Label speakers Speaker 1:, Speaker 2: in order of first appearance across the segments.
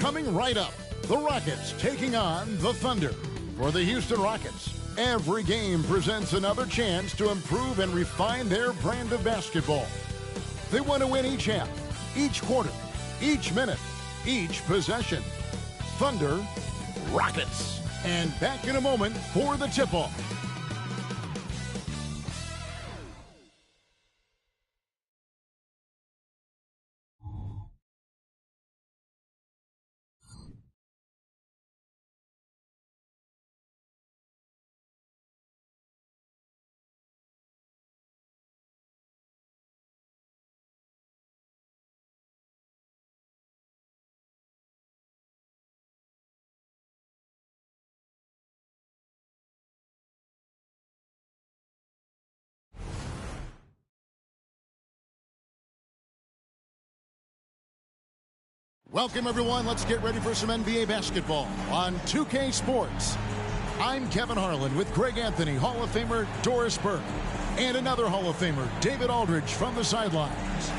Speaker 1: Coming right up, the Rockets taking on the Thunder. For the Houston Rockets, every game presents another chance to improve and refine their brand of basketball. They want to win each half, each quarter, each minute, each possession. Thunder, Rockets. And back in a moment for the tip-off. Welcome, everyone. Let's get ready for some NBA basketball on 2K Sports. I'm Kevin Harlan with Greg Anthony, Hall of Famer Doris Burke, and another Hall of Famer, David Aldridge, from the sidelines.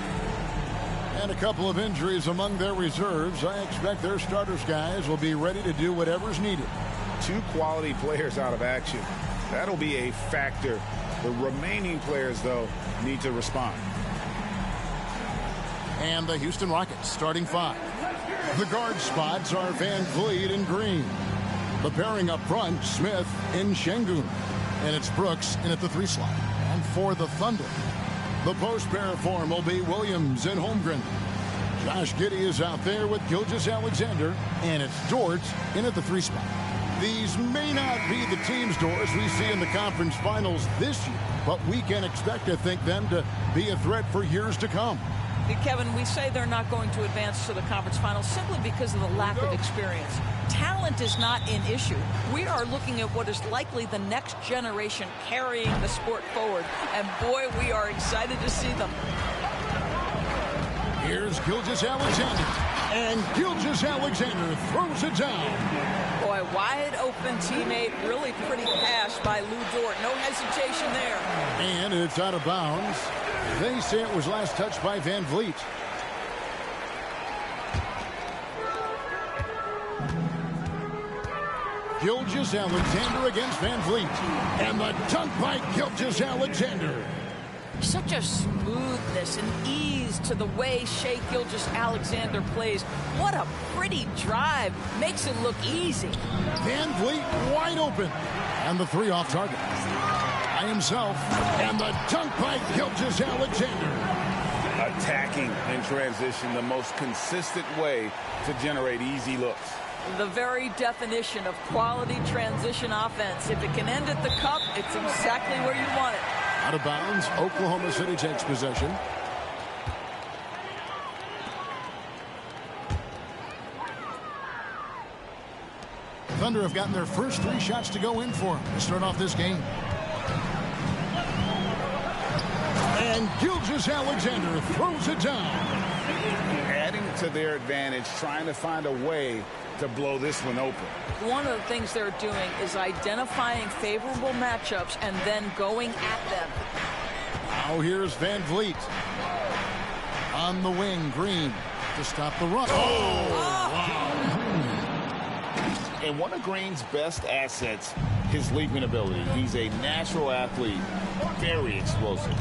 Speaker 1: And a couple of injuries among their reserves. I expect their starters guys will be ready to do whatever's needed.
Speaker 2: Two quality players out of action. That'll be a factor. The remaining players, though, need to respond.
Speaker 1: And the Houston Rockets starting five. The guard spots are Van Vliet and Green. The pairing up front, Smith and Şengün. And it's Brooks in at the 3 slot. And for the Thunder, the post pair form will be Williams and Holmgren. Josh Giddey is out there with Gilgeous-Alexander. And it's Dort in at the 3 spot. These may not be the teams, Doris, we see in the conference finals this year, but we can expect to think them to be a threat for years to come.
Speaker 3: Kevin, we say they're not going to advance to the conference finals simply because of the lack of experience. Talent is not an issue. We are looking at what is likely the next generation carrying the sport forward. And boy, we are excited to see them.
Speaker 1: Here's Gilgeous-Alexander. And Gilgeous-Alexander throws it down.
Speaker 3: Boy, wide open teammate, really pretty pass by Lou Dort. No hesitation there.
Speaker 1: And it's out of bounds. They say it was last touched by Van Vliet. Gilgeous-Alexander against Van Vliet. And the dunk by Gilgeous-Alexander.
Speaker 3: Such a smoothness and ease to the way Shai Gilgeous-Alexander plays. What a pretty drive. Makes it look easy.
Speaker 1: Van Vliet wide open. And the 3 off target. By himself. And the dunk by Gilgeous-Alexander.
Speaker 2: Attacking in transition, the most consistent way to generate easy looks.
Speaker 3: The very definition of quality transition offense. If it can end at the cup, it's exactly where you want it.
Speaker 1: Out of bounds, Oklahoma City takes possession. Thunder have gotten their first 3 shots to go in for them to start off this game. And Gilgeous-Alexander throws it down.
Speaker 2: Adding to their advantage, trying to find a way to blow this one open.
Speaker 3: One of the things they're doing is identifying favorable matchups and then going at them.
Speaker 1: Now here's Van Vliet. On the wing, Green to stop the run. Wow.
Speaker 2: And one of Green's best assets, his leaping ability. He's a natural athlete, very explosive.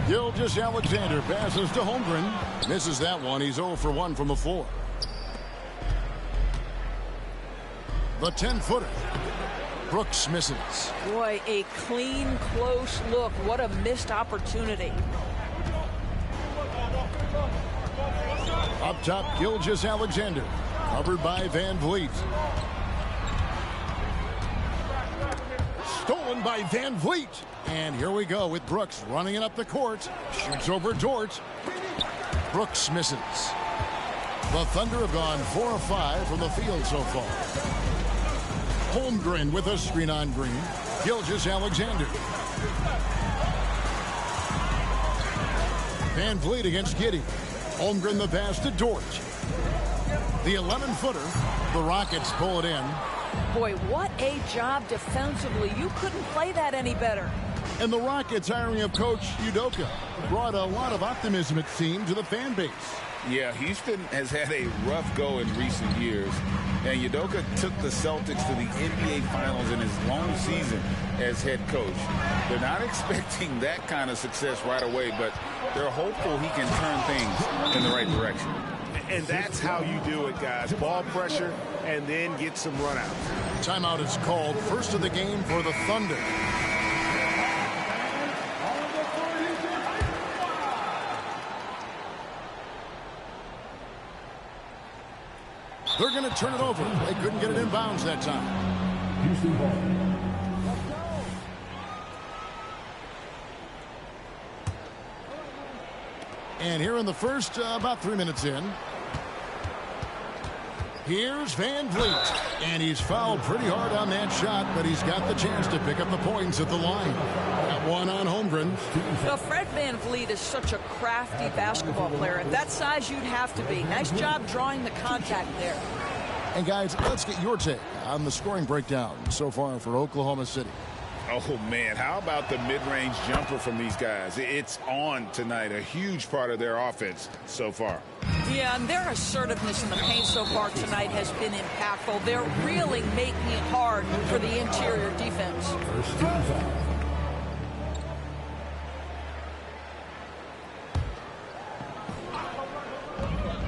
Speaker 1: Gilgeous-Alexander passes to Holmgren. Misses that one. He's 0 for 1 from the floor. The 10-footer. Brooks misses.
Speaker 3: Boy, a clean, close look. What a missed opportunity.
Speaker 1: Up top, Gilgeous-Alexander. Covered by Van Vliet. Stolen by Van Vliet. And here we go with Brooks running it up the court. Shoots over Dort. Brooks misses. The Thunder have gone 4 of 5 from the field so far. Holmgren with a screen on Green. Gilgeous-Alexander. Van Vliet against Giddey. Holmgren the pass to Dort. The 11-footer. The Rockets pull it in.
Speaker 3: Boy, what a job defensively. You couldn't play that any better.
Speaker 1: And the Rockets hiring of Coach Udoka brought a lot of optimism, it seemed, to the fan base.
Speaker 2: Yeah, Houston has had a rough go in recent years, and Udoka took the Celtics to the NBA Finals in his long season as head coach. They're not expecting that kind of success right away, but they're hopeful he can turn things in the right direction.
Speaker 4: And that's how you do it, guys. Ball pressure and then get some run-outs.
Speaker 1: Timeout is called. First of the game for the Thunder. They're going to turn it over. They couldn't get it in bounds that time.
Speaker 5: Houston ball.
Speaker 1: And here in the first, about 3 minutes in. Here's Van Vliet. And he's fouled pretty hard on that shot, but he's got the chance to pick up the points at the line. Got one on Holmgren.
Speaker 3: Well, Fred Van Vliet is such a crafty basketball player. At that size, you'd have to be. Nice job drawing the contact there.
Speaker 1: And, guys, let's get your take on the scoring breakdown so far for Oklahoma City.
Speaker 2: Oh, man, how about the mid-range jumper from these guys? It's on tonight, a huge part of their offense so far.
Speaker 3: Yeah, and their assertiveness in the paint so far tonight has been impactful. They're really making it hard for the interior defense.
Speaker 5: First team foul.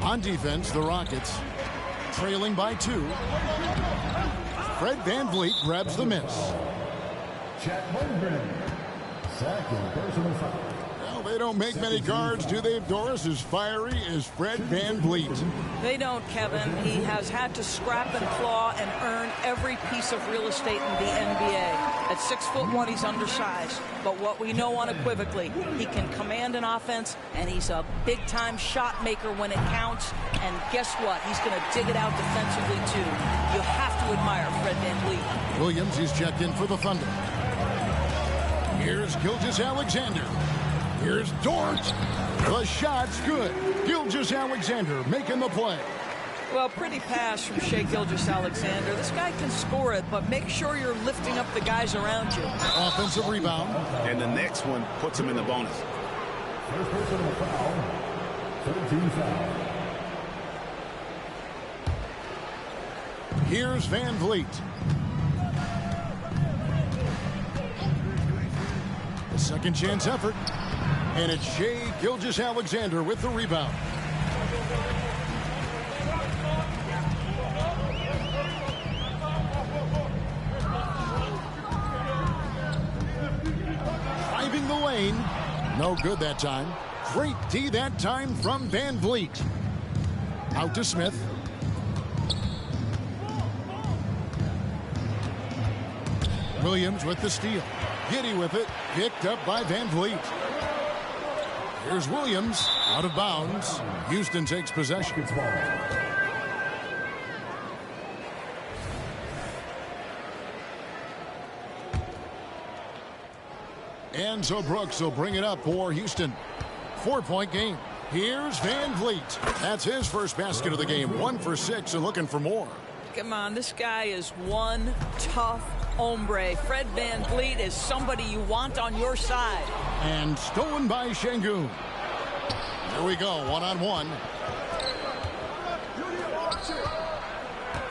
Speaker 1: On defense, the Rockets trailing by 2. Fred Van Vliet grabs the miss.
Speaker 5: Chet Holmgren. Second personal foul.
Speaker 1: Well, they don't make many guards, do they, Doris? As fiery as Fred Van Vliet.
Speaker 3: They don't, Kevin. He has had to scrap and claw and earn every piece of real estate in the NBA. At 6'1", he's undersized. But what we know unequivocally, he can command an offense, and he's a big-time shot maker when it counts. And guess what? He's going to dig it out defensively, too. You have to admire Fred Van Vliet.
Speaker 1: Williams is checked in for the Thunder. Here's Gilgeous-Alexander. Here's Dort. The shot's good. Gilgeous-Alexander making the play.
Speaker 3: Well, pretty pass from Shai Gilgeous-Alexander. This guy can score it, but make sure you're lifting up the guys around you.
Speaker 1: Offensive rebound.
Speaker 2: And the next one puts him in the bonus.
Speaker 5: First personal foul. 13 foul.
Speaker 1: Here's Van Vliet. A second chance effort. And it's Shai Gilgeous-Alexander with the rebound. Driving the lane. No good that time. Great D that time from Van Vliet. Out to Smith. Williams with the steal. Giddy with it. Picked up by Van Vliet. Here's Williams. Out of bounds. Houston takes possession. And so Brooks will bring it up for Houston. 4-point game. Here's Van Vliet. That's his first basket of the game. 1 for 6 and looking for more.
Speaker 3: Come on, this guy is one tough hombre. Fred Van Vliet is somebody you want on your side.
Speaker 1: And stolen by Şengün. There we go, one-on-one.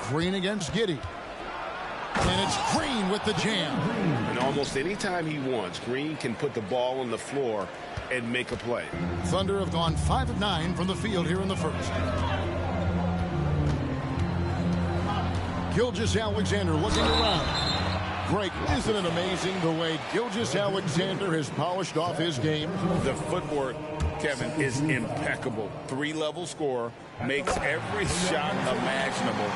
Speaker 1: Green against Giddey. And it's Green with the jam.
Speaker 4: And almost any time he wants, Green can put the ball on the floor and make a play.
Speaker 1: Thunder have gone 5 of 9 from the field here in the first. Gilgeous-Alexander looking around. Greg, isn't it amazing the way Gilgeous-Alexander has polished off his game?
Speaker 2: The footwork, Kevin, is impeccable. 3-level scorer, makes every shot imaginable.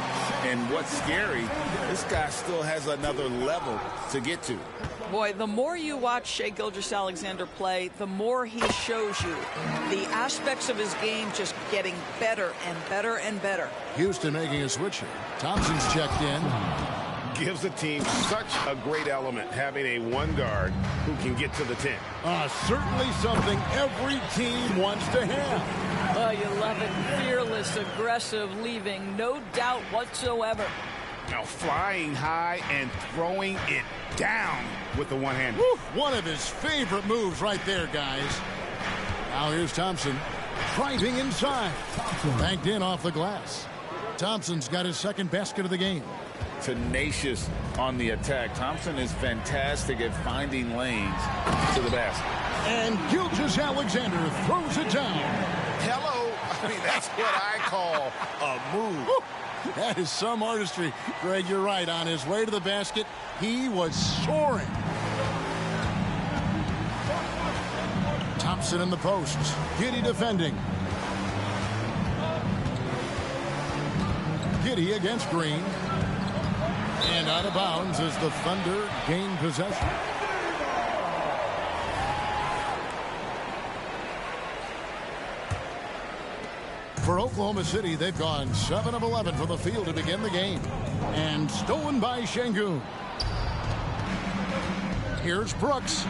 Speaker 2: And what's scary, this guy still has another level to get to.
Speaker 3: Boy, the more you watch Shai Gilgeous-Alexander play, the more he shows you the aspects of his game just getting better and better and better.
Speaker 1: Houston making a switch here. Thompson's checked in.
Speaker 4: Gives the team such a great element, having a one guard who can get to the 10.
Speaker 1: Certainly something every team wants to have.
Speaker 3: Oh, you love it. Fearless, aggressive, leaving no doubt whatsoever.
Speaker 4: Now flying high and throwing it down with the one hand.
Speaker 1: One of his favorite moves right there, guys. Now here's Thompson driving inside. Banked in off the glass. Thompson's got his second basket of the game.
Speaker 2: Tenacious on the attack. Thompson is fantastic at finding lanes to the basket.
Speaker 1: And Gilgeous-Alexander throws it down.
Speaker 4: Hello. I mean, that's what I call a move.
Speaker 1: That is some artistry. Greg, you're right. On his way to the basket, he was soaring. Thompson in the posts. Giddey defending. Giddey against Green. And out of bounds as the Thunder gain possession. For Oklahoma City, they've gone 7 of 11 from the field to begin the game. And stolen by Şengün. Here's Brooks.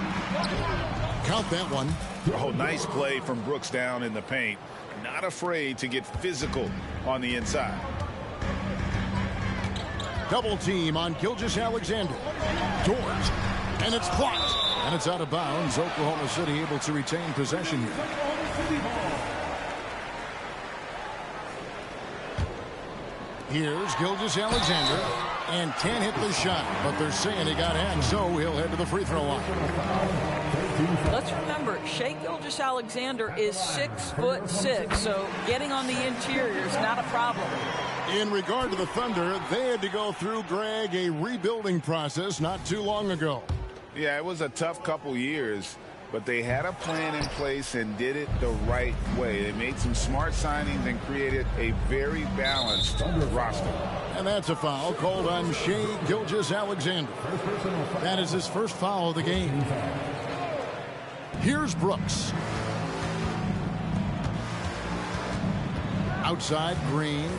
Speaker 1: Count that one.
Speaker 4: Oh, nice play from Brooks down in the paint. Not afraid to get physical on the inside.
Speaker 1: Double team on Gilgeous-Alexander. Dort. And it's blocked. And it's out of bounds. Oklahoma City able to retain possession here. Here's Gilgeous-Alexander. And can't hit the shot. But they're saying he got in, so he'll head to the free throw line.
Speaker 3: Let's remember, Shai Gilgeous-Alexander is 6'6", so getting on the interior is not a problem.
Speaker 1: In regard to the Thunder, they had to go through, Greg, a rebuilding process not too long ago.
Speaker 2: Yeah, it was a tough couple years, but they had a plan in place and did it the right way. They made some smart signings and created a very balanced roster.
Speaker 1: And that's a foul called on Shai Gilgeous-Alexander. That is his first foul of the game. Here's Brooks. Outside, Green.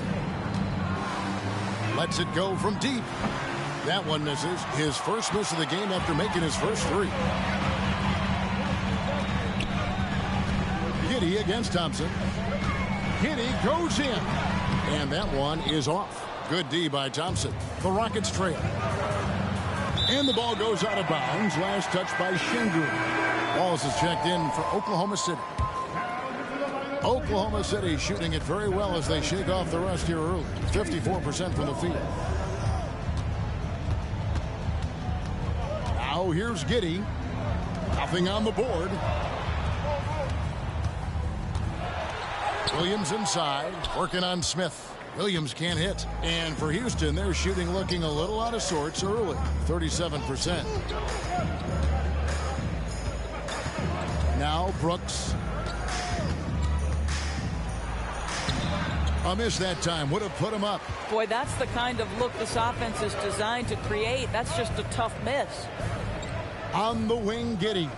Speaker 1: Lets it go from deep. That one misses. His first miss of the game after making his first three. Giddey against Thompson. Giddey goes in. And that one is off. Good D by Thompson. The Rockets trail. And the ball goes out of bounds. Last touch by Şengün. Balls is checked in for Oklahoma City. Oklahoma City shooting it very well as they shake off the rust here early. 54% from the field. Now here's Giddey. Nothing on the board. Williams inside, working on Smith. Williams can't hit. And for Houston, they're shooting looking a little out of sorts early. 37%. Now Brooks. A miss that time. Would have put him up.
Speaker 3: Boy, that's the kind of look this offense is designed to create. That's just a tough miss.
Speaker 1: On the wing, Giddey.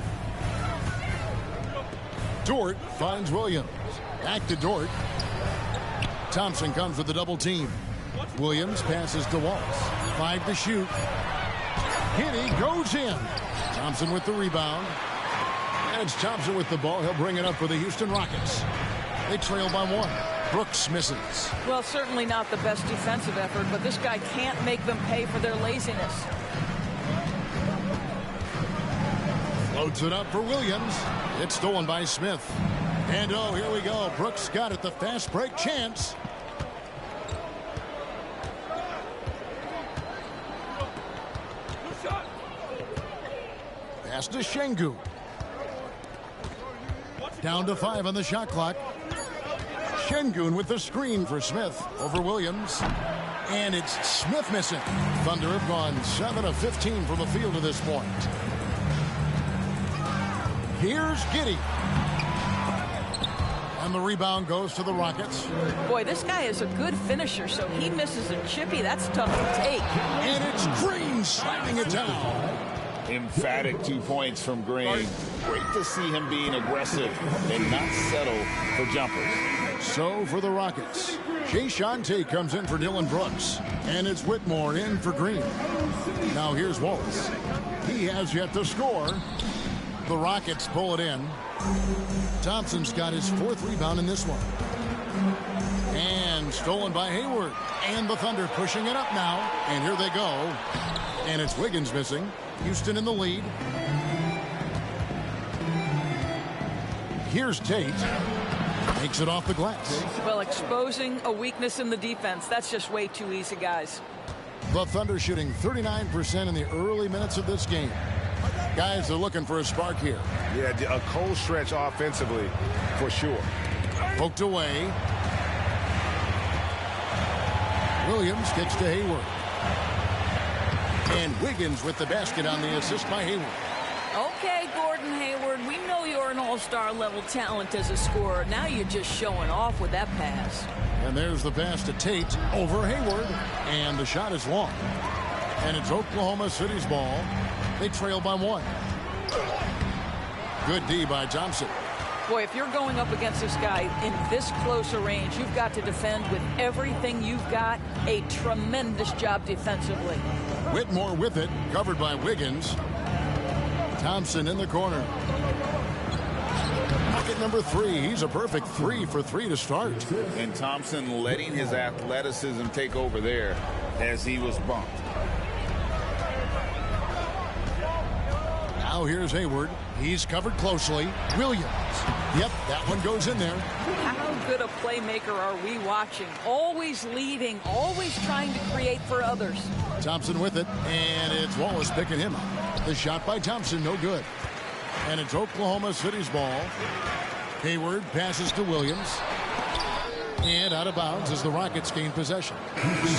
Speaker 1: Dort finds Williams. Back to Dort. Thompson comes with the double team. Williams passes to Waltz. 5 to shoot. Giddey goes in. Thompson with the rebound. And it's Thompson with the ball. He'll bring it up for the Houston Rockets. They trail by 1. Brooks misses.
Speaker 3: Well, certainly not the best defensive effort, but this guy can't make them pay for their laziness.
Speaker 1: Loads it up for Williams. It's stolen by Smith. And oh, here we go. Brooks got it. The fast break chance. Pass to Şengün. Down to 5 on the shot clock. Şengün with the screen for Smith over Williams. And it's Smith missing. Thunder have gone 7 of 15 from the field to this point. Here's Giddey. And the rebound goes to the Rockets.
Speaker 3: Boy, this guy is a good finisher, so he misses a chippy. That's tough to take.
Speaker 1: And it's Green slamming it down.
Speaker 2: Emphatic 2 points from Green. Great to see him being aggressive and not settle for jumpers.
Speaker 1: So for the Rockets, Shai comes in for Dillon Brooks. And it's Whitmore in for Green. Now here's Waltz. He has yet to score. The Rockets pull it in. Thompson's got his 4th rebound in this one. And stolen by Hayward. And the Thunder pushing it up now. And here they go. And it's Wiggins missing. Houston in the lead. Here's Tate. Takes it off the glass.
Speaker 3: Well, exposing a weakness in the defense. That's just way too easy, guys.
Speaker 1: The Thunder shooting 39% in the early minutes of this game. Guys are looking for a spark here.
Speaker 4: Yeah, a cold stretch offensively for sure.
Speaker 1: Poked away. Williams kicks to Hayward. And Wiggins with the basket on the assist by Hayward.
Speaker 3: Okay, Gordon Hayward, we know you're an all-star level talent as a scorer. Now you're just showing off with that pass.
Speaker 1: And there's the pass to Tate over Hayward. And the shot is long. And it's Oklahoma City's ball. They trail by 1. Good D by Thompson.
Speaker 3: Boy, if you're going up against this guy in this close a range, you've got to defend with everything you've got. A tremendous job defensively.
Speaker 1: Whitmore with it, covered by Wiggins. Thompson in the corner. Bucket number 3. He's a perfect 3 for 3 to start.
Speaker 2: And Thompson letting his athleticism take over there as he was bumped.
Speaker 1: Now here's Hayward. He's covered closely. Williams. Yep, that one goes in there.
Speaker 3: How good a playmaker are we watching? Always leading, always trying to create for others.
Speaker 1: Thompson with it, and it's Wallace picking him up. The shot by Thompson, no good. And it's Oklahoma City's ball. Hayward passes to Williams. And out of bounds as the Rockets gain possession.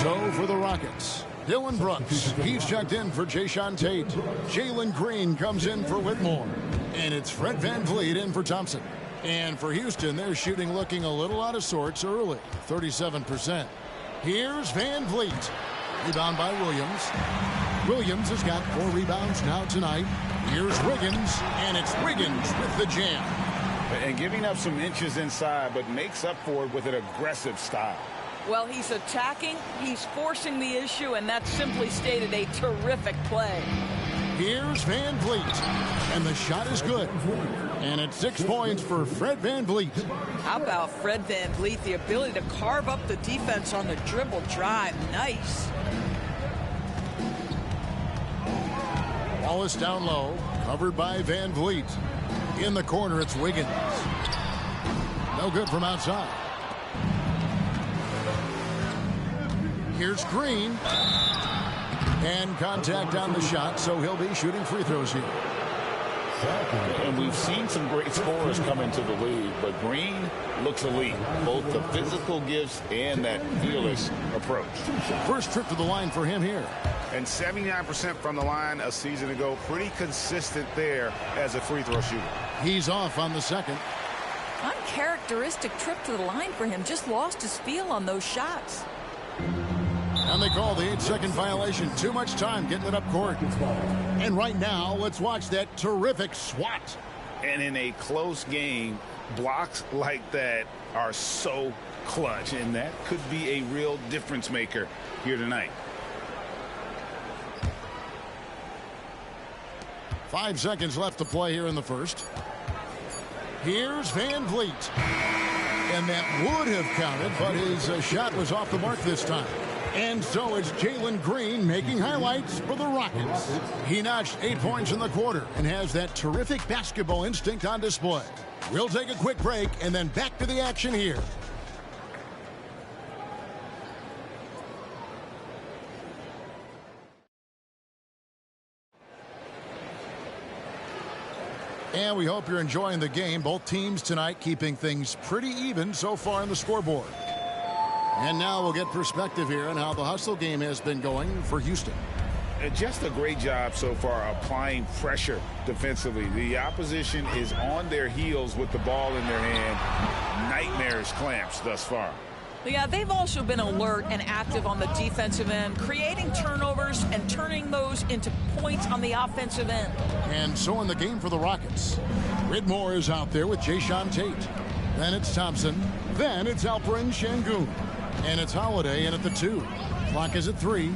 Speaker 1: So for the Rockets, Dylan Brooks. He's checked in for Jayshawn Tate. Jalen Green comes in for Whitmore. And it's Fred VanVleet in for Thompson. And for Houston, they're shooting looking a little out of sorts early, 37%. Here's VanVleet. Rebound by Williams. Williams has got 4 rebounds now tonight. Here's Wiggins, and it's Wiggins with the jam.
Speaker 2: And giving up some inches inside, but makes up for it with an aggressive style.
Speaker 3: Well, he's attacking, he's forcing the issue, and that's simply stated a terrific play.
Speaker 1: Here's VanVleet, and the shot is good. And it's 6 points for Fred VanVleet.
Speaker 3: How about Fred VanVleet, the ability to carve up the defense on the dribble drive. Nice.
Speaker 1: Wallace down low, covered by VanVleet. In the corner, it's Wiggins. No good from outside. Here's Green. And contact on the shot, so he'll be shooting free throws here.
Speaker 2: And we've seen some great scorers come into the league, but Green looks elite. Both the physical gifts and that fearless approach.
Speaker 1: First trip to the line for him here.
Speaker 4: And 79% from the line a season ago. Pretty consistent there as a free throw shooter.
Speaker 1: He's off on the second.
Speaker 3: Uncharacteristic trip to the line for him. Just lost his feel on those shots.
Speaker 1: And they call the 8-second violation. Too much time getting it up court. And right now, let's watch that terrific swat.
Speaker 2: And in a close game, blocks like that are so clutch. And that could be a real difference maker here tonight.
Speaker 1: 5 seconds left to play here in the first. Here's VanVleet. And that would have counted, but his shot was off the mark this time. And so it's Jalen Green making highlights for the Rockets. He notched 8 points in the quarter and has that terrific basketball instinct on display. We'll take a quick break and then back to the action here. And we hope you're enjoying the game. Both teams tonight keeping things pretty even so far on the scoreboard. And now we'll get perspective here on how the hustle game has been going for Houston.
Speaker 2: Just a great job so far applying pressure defensively. The opposition is on their heels with the ball in their hand. Nightmarish clamps thus far.
Speaker 3: Yeah, they've also been alert and active on the defensive end, creating turnovers and turning those into points on the offensive end.
Speaker 1: And so in the game for the Rockets, Whitmore is out there with Jayshawn Tate. Then it's Thompson. Then it's Alperen Şengün. And it's Holiday in at the 2. Clock is at 3.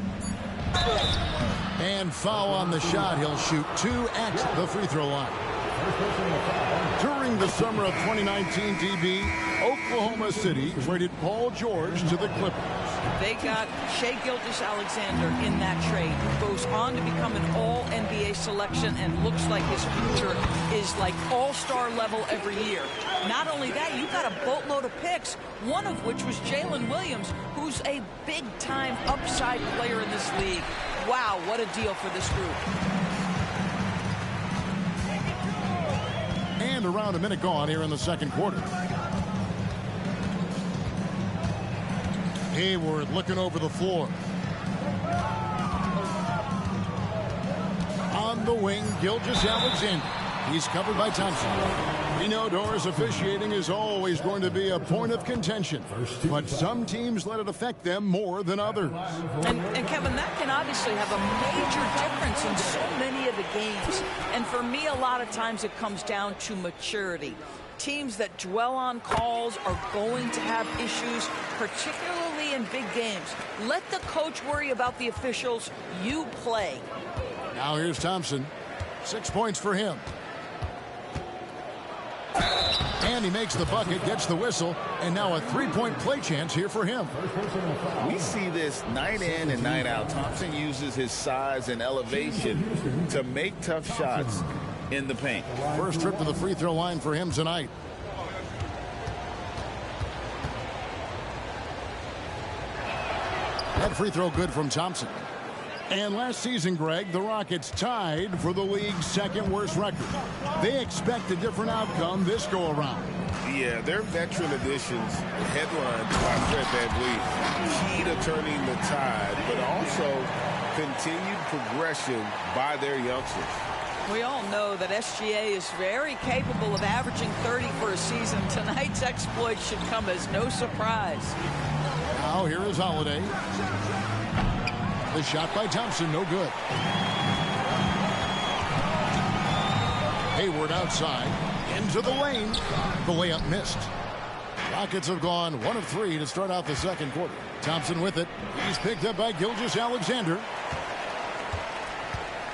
Speaker 1: And foul on the shot. He'll shoot 2 at the free throw line. During the summer of 2019, DB, Oklahoma City traded Paul George to the Clippers.
Speaker 3: They got Shai Gilgeous-Alexander in that trade, who goes on to become an all-NBA selection and looks like his future is like all-star level every year. Not only that, you got a boatload of picks, one of which was Jalen Williams, who's a big-time upside player in this league. Wow, what a deal for this group.
Speaker 1: And around a minute gone here in the second quarter. Hayward looking over the floor. On the wing, Gilgeous-Alexander. He's covered by Thompson. We know Doris officiating is always going to be a point of contention, but some teams let it affect them more than others.
Speaker 3: And Kevin, that can obviously have a major difference in so many of the games. And for me, a lot of times it comes down to maturity. Teams that dwell on calls are going to have issues, particularly in big games. Let the coach worry about the officials. You play.
Speaker 1: Now here's Thompson. 6 points for him. And he makes the bucket, gets the whistle, and now a three-point play chance here for him.
Speaker 2: We see this night in and night out. Thompson uses his size and elevation to make tough shots in the paint.
Speaker 1: First trip to the free throw line for him tonight. That free throw good from Thompson. And last season, Greg, the Rockets tied for the league's second worst record. They expect a different outcome this go-around.
Speaker 4: Yeah, their veteran additions, headlined by Fred VanVleet, key to turning the tide, but also continued progression by their youngsters.
Speaker 3: We all know that SGA is very capable of averaging 30 for a season. Tonight's exploit should come as no surprise.
Speaker 1: Now here is Holiday. The shot by Thompson, no good. Hayward outside, into the lane. The layup missed. Rockets have gone 1 of 3 to start out the second quarter. Thompson with it. He's picked up by Gilgeous-Alexander.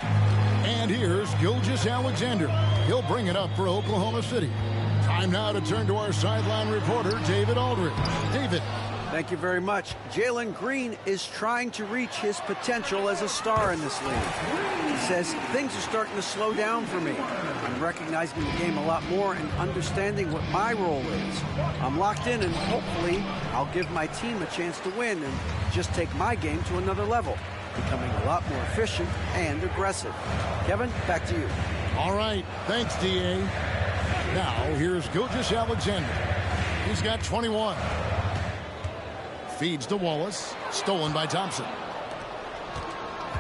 Speaker 1: And here's Gilgeous-Alexander. He'll bring it up for Oklahoma City. Time now to turn to our sideline reporter, David Aldridge. David.
Speaker 6: Thank you very much. Jalen Green is trying to reach his potential as a star in this league. He says things are starting to slow down for me. I'm recognizing the game a lot more and understanding what my role is. I'm locked in and hopefully I'll give my team a chance to win and just take my game to another level, becoming a lot more efficient and aggressive. Kevin, back to you.
Speaker 1: All right. Thanks, D.A. Now, here's Gilgeous-Alexander. He's got 21. Feeds to Wallace. Stolen by Thompson.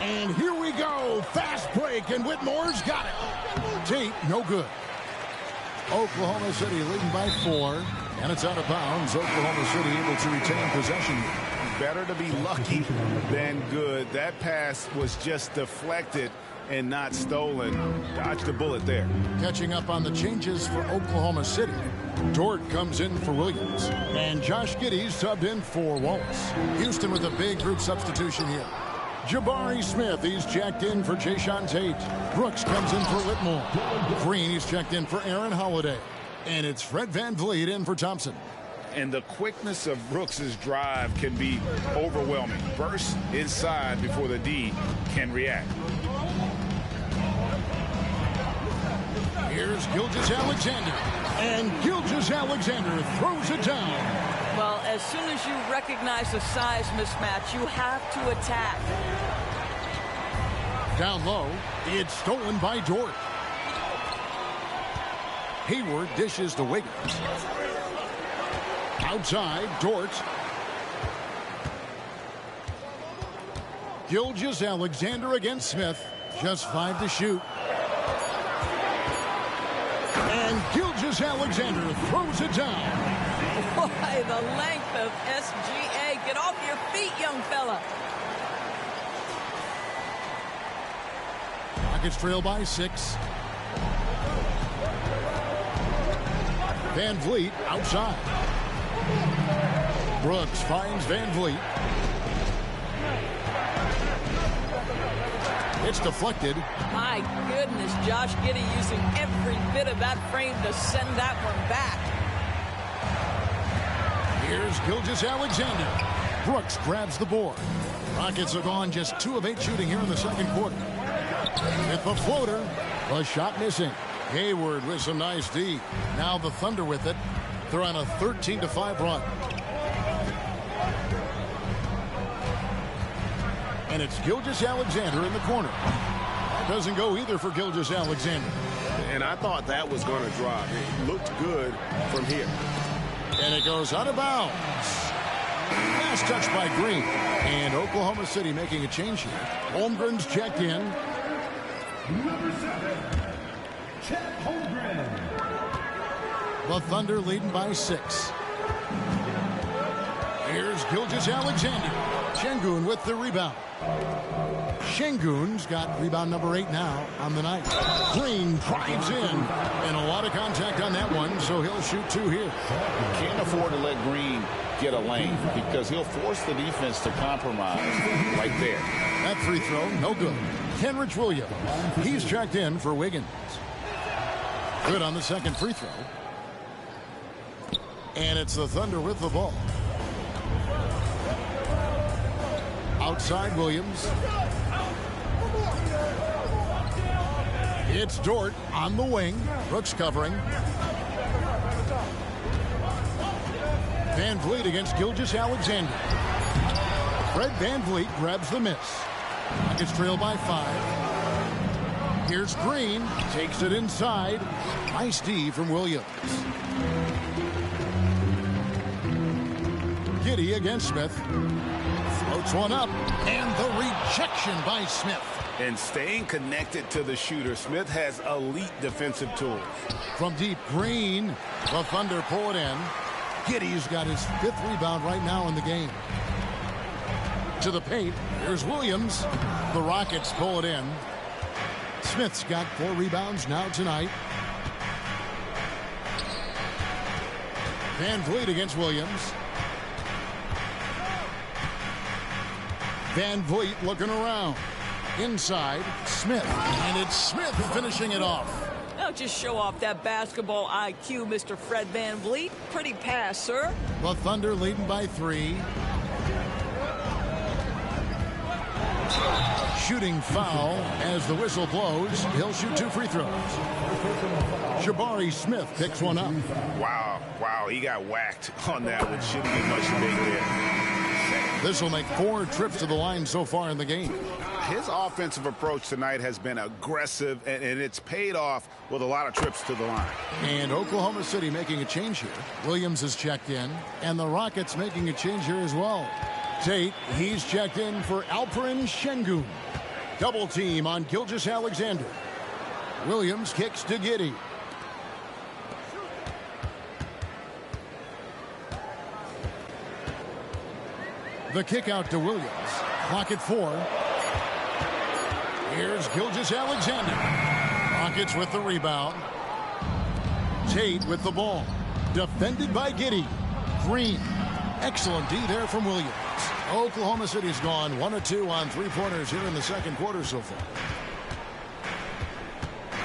Speaker 1: And here we go. Fast break, and Whitmore's got it. Tate, no good. Oklahoma City leading by 4. And it's out of bounds. Oklahoma City able to retain possession.
Speaker 4: Better to be lucky than good. That pass was just deflected and not stolen. Dodged a bullet there.
Speaker 1: Catching up on the changes for Oklahoma City. Dort comes in for Williams. And Josh Giddey's subbed in for Wallace. Houston with a big group substitution here. Jabari Smith, he's checked in for Jayshawn Tate. Brooks comes in for Whitmore. Green, he's checked in for Aaron Holiday. And it's Fred VanVleet in for Thompson.
Speaker 2: And the quickness of Brooks's drive can be overwhelming. Burst inside before the D can react.
Speaker 1: Here's Gilgeous-Alexander. And Gilgeous-Alexander throws it down.
Speaker 3: Well, as soon as you recognize the size mismatch, you have to attack.
Speaker 1: Down low, it's stolen by Dort. Hayward dishes to Wiggins. Outside, Dort. Gilgeous-Alexander against Smith. Just 5 to shoot. And Gilgeous-Alexander throws it down.
Speaker 3: Boy, the length of SGA. Get off your feet, young fella.
Speaker 1: Rockets trail by 6. VanVleet outside. Brooks finds VanVleet. It's deflected.
Speaker 3: My goodness, Josh Giddey using every bit of that frame to send that one back.
Speaker 1: Here's Gilgeous-Alexander. Brooks grabs the board. Rockets are gone just 2 of 8 shooting here in the second quarter. With the floater, a shot missing. Hayward with some nice D. Now the Thunder with it. They're on a 13-5 run. And it's Gilgeous-Alexander in the corner. That doesn't go either for Gilgeous-Alexander.
Speaker 4: And I thought that was going to drop. It looked good from here.
Speaker 1: And it goes out of bounds. Last touch by Green. And Oklahoma City making a change here. Holmgren's checked in.
Speaker 5: Number 7, Chet Holmgren.
Speaker 1: The Thunder leading by 6. Here's Gilgeous-Alexander. Şengün with the rebound. Şengün's got rebound number 8 now on the night. Green drives in. And a lot of contact on that one, so he'll shoot 2 here.
Speaker 2: Can't afford to let Green get a lane because he'll force the defense to compromise right there.
Speaker 1: That free throw, no good. Kenrich Williams. He's checked in for Wiggins. Good on the second free throw. And it's the Thunder with the ball. Outside Williams. It's Dort on the wing. Brooks covering. Van Vliet against Gilgeous-Alexander. Fred Van Vliet grabs the miss. Rockets trail by 5. Here's Green. Takes it inside. Nice D from Williams. Giddey against Smith. Floats one up. And the rejection by Smith.
Speaker 4: And staying connected to the shooter, Smith has elite defensive tools.
Speaker 1: From deep, Green. The Thunder pull it in. Giddey's got his 5th rebound right now in the game. To the paint. Here's Williams. The Rockets pull it in. Smith's got 4 rebounds now tonight. Van Vliet against Williams. Van Vliet looking around. Inside, Smith. And it's Smith finishing it off.
Speaker 3: Now just show off that basketball IQ, Mr. Fred Van Vliet. Pretty pass, sir.
Speaker 1: The Thunder leading by 3. Shooting foul as the whistle blows. He'll shoot 2 free throws. Jabari Smith picks one up.
Speaker 4: Wow, he got whacked on that one. Shouldn't be much debate there.
Speaker 1: This will make 4 trips to the line so far in the game.
Speaker 4: His offensive approach tonight has been aggressive, and it's paid off with a lot of trips to the line.
Speaker 1: And Oklahoma City making a change here. Williams is checked in, and the Rockets making a change here as well. Tate, he's checked in for Alperen Şengün. Double team on Gilgeous-Alexander. Williams kicks to Giddey. The kick out to Williams. Clock at 4. Here's Gilgeous-Alexander. Rockets with the rebound. Tate with the ball. Defended by Giddey. Green. Excellent D there from Williams. Oklahoma City's gone 1 of 2 on 3-pointers here in the second quarter so far.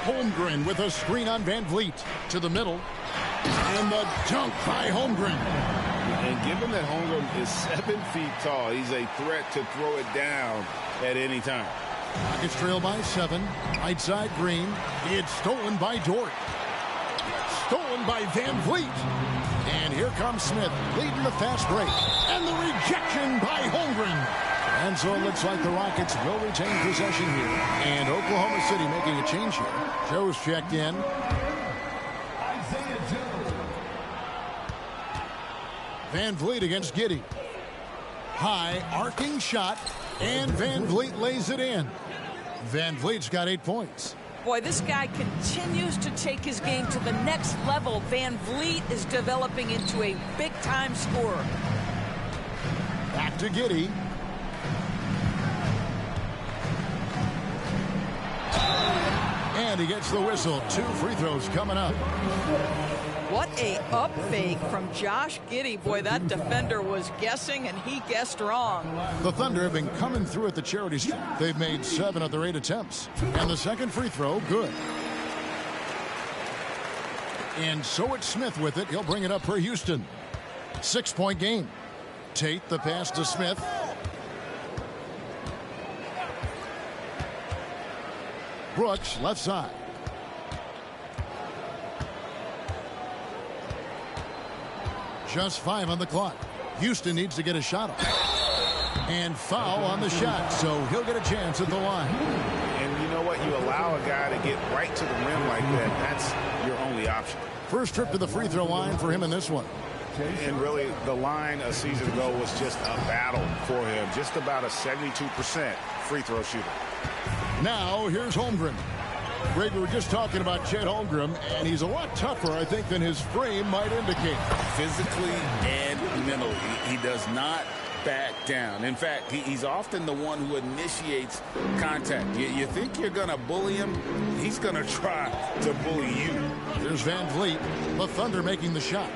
Speaker 1: Holmgren with a screen on Van Vliet. To the middle. And the dunk by Holmgren.
Speaker 4: And given that Holmgren is 7 feet tall, he's a threat to throw it down at any time.
Speaker 1: Rockets trail by 7. Right side Green. It's stolen by Dort. Stolen by Van Vliet. And here comes Smith leading the fast break. And the rejection by Holmgren. And so it looks like the Rockets will retain possession here. And Oklahoma City making a change here. Joe's checked in. Van Vliet against Giddey. High arcing shot. And Van Vliet lays it in. Van Vliet's got 8 points.
Speaker 3: Boy, this guy continues to take his game to the next level. Van Vliet is developing into a big-time scorer.
Speaker 1: Back to Giddey. And he gets the whistle. 2 free throws coming up.
Speaker 3: What a up fake from Josh Giddey. Boy, that defender was guessing, and he guessed wrong.
Speaker 1: The Thunder have been coming through at the charity stripe. They've made 7 of their 8 attempts. And the second free throw, good. And so it's Smith with it. He'll bring it up for Houston. 6-point game. Tate, the pass to Smith. Brooks, left side. Just 5 on the clock. Houston needs to get a shot off. And foul on the shot, so he'll get a chance at the line.
Speaker 4: And you know what? You allow a guy to get right to the rim like that. That's your only option.
Speaker 1: First trip to the free throw line for him in this one.
Speaker 4: And really, the line a season ago was just a battle for him. Just about a 72% free throw shooter.
Speaker 1: Now, here's Holmgren. Greg, we were just talking about Chet Holmgren, and he's a lot tougher, I think, than his frame might indicate.
Speaker 2: Physically and mentally, he does not back down. In fact, he's often the one who initiates contact. You think you're going to bully him, he's going to try to bully you.
Speaker 1: There's Van Vliet, the Thunder making the shot.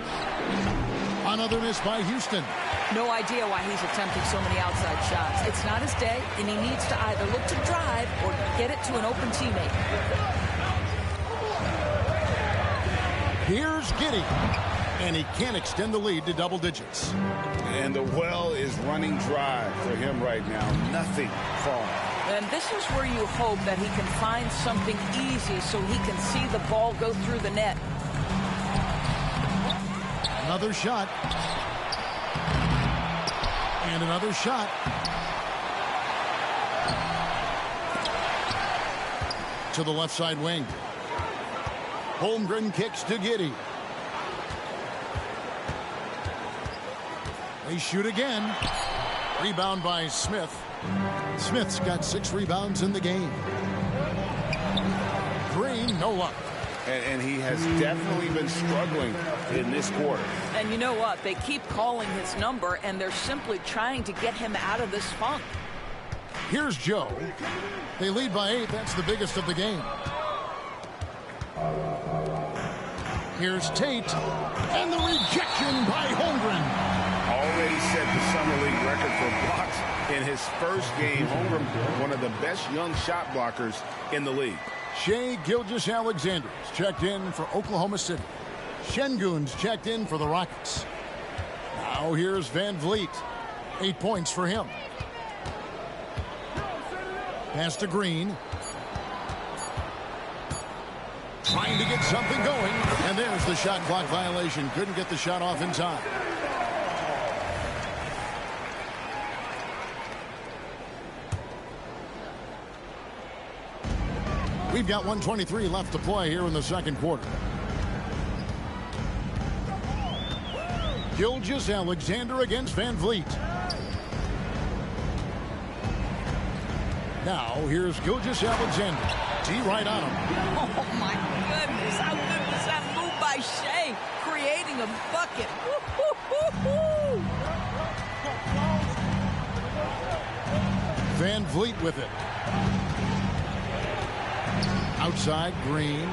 Speaker 1: Another miss by Houston.
Speaker 3: No idea why he's attempting so many outside shots. It's not his day, and he needs to either look to drive or get it to an open teammate.
Speaker 1: Here's Giddey, and he can't extend the lead to double digits.
Speaker 2: And the well is running dry for him right now. Nothing falling.
Speaker 3: And this is where you hope that he can find something easy so he can see the ball go through the net.
Speaker 1: Another shot. And another shot. To the left side wing. Holmgren kicks to Giddey. They shoot again. Rebound by Smith. Smith's got 6 rebounds in the game. Green, no luck.
Speaker 4: And he has definitely been struggling in this quarter.
Speaker 3: And you know what? They keep calling his number, and they're simply trying to get him out of this funk.
Speaker 1: Here's Joe. They lead by 8. That's the biggest of the game. Here's Tate. And the rejection by Holmgren.
Speaker 4: Already set the Summer League record for blocks in his first game. Holmgren, one of the best young shot blockers in the league.
Speaker 1: Shai Gilgeous-Alexander's checked in for Oklahoma City. Şengün's checked in for the Rockets. Now here's Van Vliet. 8 points for him. Pass to Green. Trying to get something going. And there's the shot clock violation. Couldn't get the shot off in time. We've got 1:23 left to play here in the second quarter. Gilgeous-Alexander against Van Vliet. Now here's Gilgeous-Alexander. T right on him.
Speaker 3: Oh, my goodness. How good was that move by Shai, creating a bucket. Woo-hoo-hoo-hoo.
Speaker 1: Van Vliet with it. Outside, Green.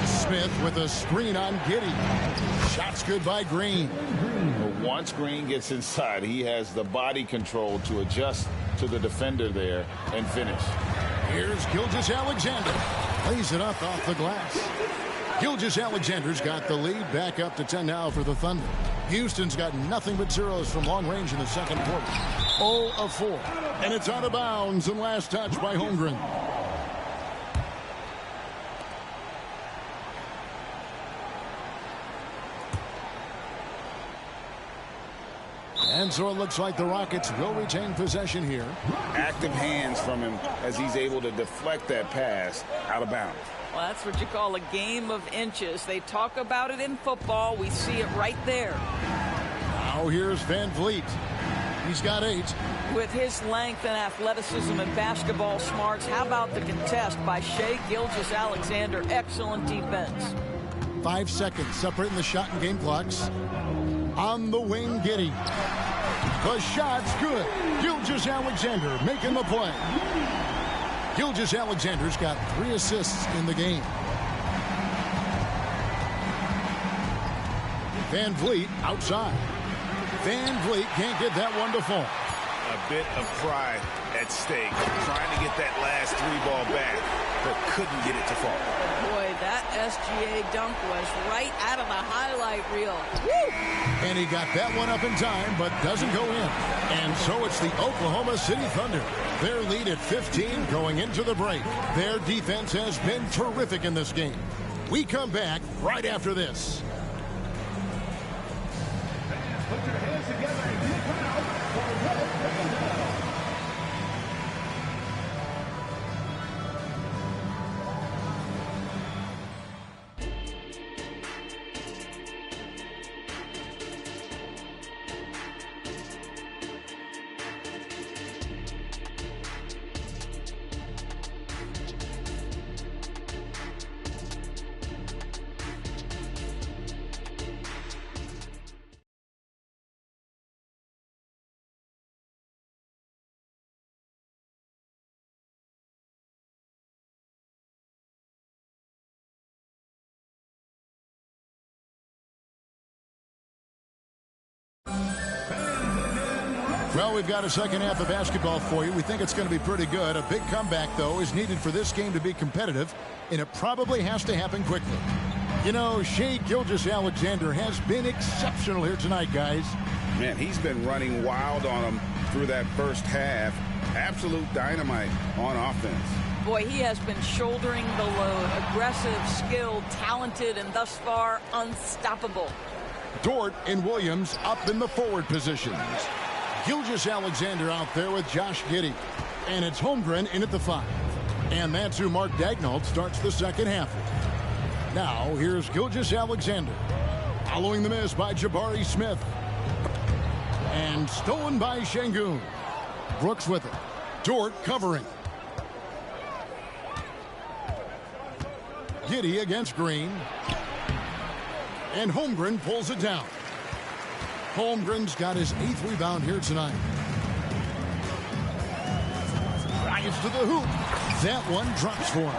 Speaker 1: Smith with a screen on Giddey. Shots good by Green.
Speaker 2: Well, once Green gets inside, he has the body control to adjust to the defender there and finish.
Speaker 1: Here's Gilgeous-Alexander. Lays it up off the glass. Gilgeous-Alexander's got the lead. Back up to 10 now for the Thunder. Houston's got nothing but zeros from long range in the second quarter. 0 of 4. And it's out of bounds and last touch by Holmgren. And so it looks like the Rockets will retain possession here.
Speaker 2: Active hands from him as he's able to deflect that pass out of bounds.
Speaker 3: Well, that's what you call a game of inches. They talk about it in football. We see it right there.
Speaker 1: Now here's Van Vliet. He's got 8.
Speaker 3: With his length and athleticism and basketball smarts, how about the contest by Shai Gilgeous-Alexander? Excellent defense.
Speaker 1: 5 seconds separating the shot and game clocks. On the wing, Giddey. The shot's good. Gilgeous-Alexander making the play. Gilgeous-Alexander's got 3 assists in the game. Van Vliet outside. Van Vliet can't get that one to fall.
Speaker 2: A bit of pride at stake, trying to get that last three-ball back, but couldn't get it to fall.
Speaker 3: Boy, that SGA dunk was right out of the highlight reel. Woo!
Speaker 1: And he got that one up in time, but doesn't go in. And so it's the Oklahoma City Thunder. Their lead at 15 going into the break. Their defense has been terrific in this game. We come back right after this.
Speaker 5: Put your hands together and get proud for Rockets FEB.
Speaker 1: Well, we've got a second half of basketball for you. We think it's going to be pretty good. A big comeback, though, is needed for this game to be competitive, and it probably has to happen quickly. You know, Shai Gilgeous-Alexander has been exceptional here tonight, guys.
Speaker 2: Man, he's been running wild on them through that first half. Absolute dynamite on offense.
Speaker 3: Boy, he has been shouldering the load. Aggressive, skilled, talented, and thus far unstoppable.
Speaker 1: Dort and Williams up in the forward positions. Gilgeous-Alexander out there with Josh Giddey. And it's Holmgren in at the 5. And that's who Mark Daigneault starts the second half with. Now, here's Gilgeous-Alexander. Following the miss by Jabari Smith. And stolen by Şengün. Brooks with it. Dort covering. Giddey against Green. And Holmgren pulls it down. Holmgren's got his 8th rebound here tonight. Drives to the hoop. That one drops for him.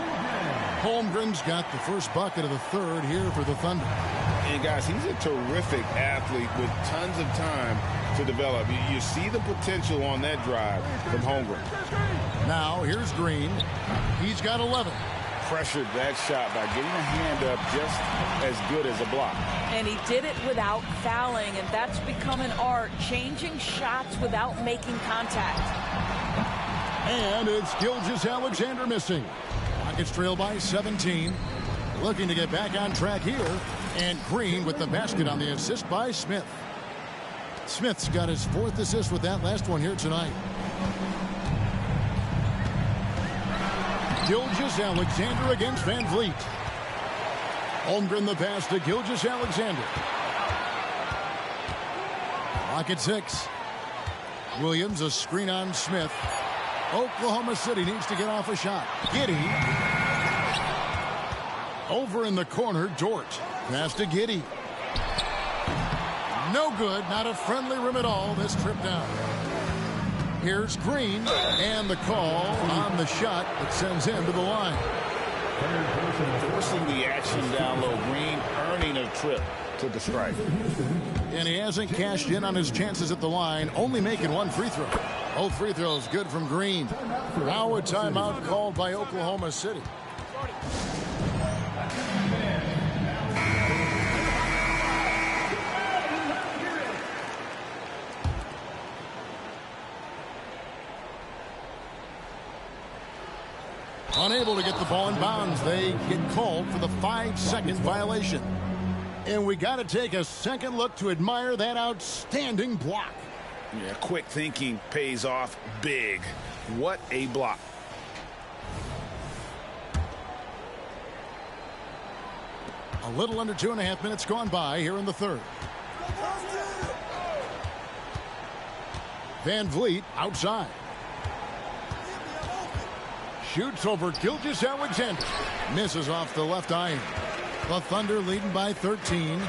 Speaker 1: Holmgren's got the first bucket of the third here for the Thunder.
Speaker 2: And guys, he's a terrific athlete with tons of time to develop. You see the potential on that drive from Holmgren.
Speaker 1: Now here's Green. He's got 11.
Speaker 2: Pressured that shot by getting a hand up just as good as a block.
Speaker 3: And he did it without fouling, and that's become an art, changing shots without making contact.
Speaker 1: And it's Gilgeous-Alexander missing. Rockets trail by 17. Looking to get back on track here. And Green with the basket on the assist by Smith. Smith's got his 4th assist with that last one here tonight. Gilgeous-Alexander against Van Vliet. Holmgren the pass to Gilgeous-Alexander. Rocket 6. Williams a screen on Smith. Oklahoma City needs to get off a shot. Giddey. Over in the corner, Dort. Pass to Giddey. No good. Not a friendly rim at all this trip down. Here's Green, and the call on the shot that sends him to the line.
Speaker 2: Forcing the action down low. Green earning a trip to the strike.
Speaker 1: And he hasn't cashed in on his chances at the line, only making 1 free throw. Both free throws good from Green. Now a timeout called by Oklahoma City. Unable to get the ball in bounds. They get called for the 5-second violation. And we got to take a second look to admire that outstanding block.
Speaker 2: Yeah, quick thinking pays off big. What a block.
Speaker 1: A little under 2.5 minutes gone by here in the third. Van Vliet outside. Shoots over Gilgeous-Alexander. Misses off the left iron. The Thunder leading by 13.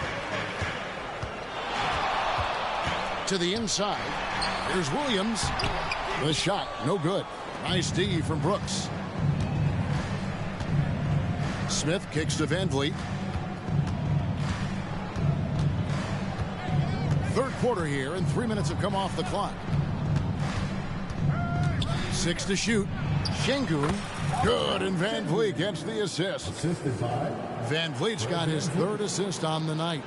Speaker 1: To the inside. Here's Williams. The shot, no good. Nice D from Brooks. Smith kicks to Van Vliet. Third quarter here, and 3 minutes have come off the clock. 6 to shoot. Şengün, good, and Van Vliet gets the assist. Van Vliet's got his third assist on the night.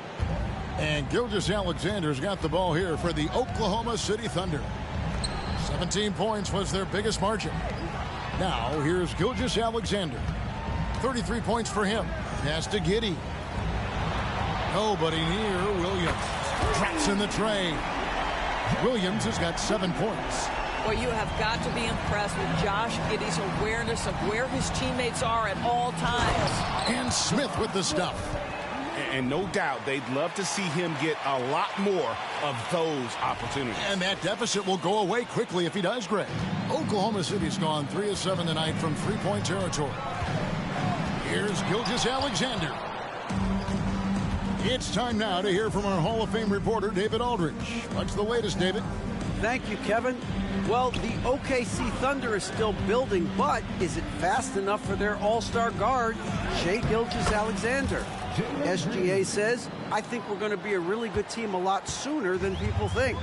Speaker 1: And Gilgeous-Alexander's got the ball here for the Oklahoma City Thunder. 17 points was their biggest margin. Now, here's Gilgeous-Alexander. 33 points for him. Pass to Giddey. Nobody near Williams. Drops in the tray. Williams has got 7 points.
Speaker 3: Well, you have got to be impressed with Josh Giddey's awareness of where his teammates are at all times.
Speaker 1: And Smith with the stuff.
Speaker 4: And no doubt they'd love to see him get a lot more of those opportunities.
Speaker 1: And that deficit will go away quickly if he does, Greg. Oklahoma City's gone 3 of 7 tonight from three-point territory. Here's Gilgeous-Alexander. It's time now to hear from our Hall of Fame reporter, David Aldridge. What's the latest, David?
Speaker 6: Thank you, Kevin. Well, the OKC Thunder is still building, but is it fast enough for their all-star guard, Shai Gilgeous-Alexander? SGA says, I think we're going to be a really good team a lot sooner than people think.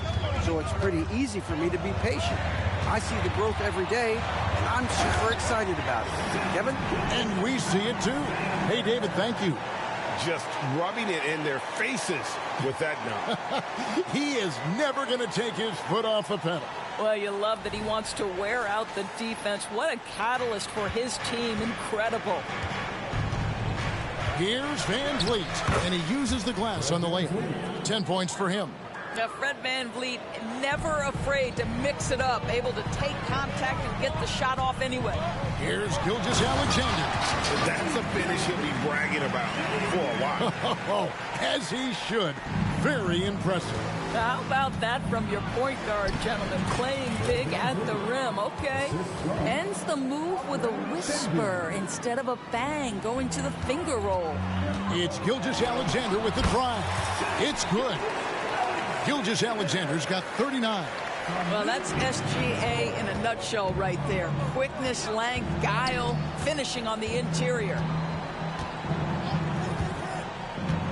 Speaker 6: So it's pretty easy for me to be patient. I see the growth every day, and I'm super excited about it. Kevin?
Speaker 1: And we see it too. Hey, David, thank you.
Speaker 4: Just rubbing it in their faces with that dunk.
Speaker 1: He is never going to take his foot off the pedal.
Speaker 3: Well, you love that he wants to wear out the defense. What a catalyst for his team. Incredible.
Speaker 1: Here's Van Vliet, and he uses the glass on the layup. 10 points for him.
Speaker 3: Now, Fred Van Vliet, never afraid to mix it up, able to take contact and get the shot off anyway.
Speaker 1: Here's Gilgeous-Alexander.
Speaker 4: That's a finish he'll be bragging about for a while.
Speaker 1: As he should. Very impressive.
Speaker 3: Now, how about that from your point guard, gentlemen? Playing big at the rim, okay. Ends the move with a whisper instead of a bang, going to the finger roll.
Speaker 1: It's Gilgeous-Alexander with the drive. It's good. Gilgeous-Alexander's got 39.
Speaker 3: Well, that's SGA in a nutshell right there. Quickness, length, guile, finishing on the interior.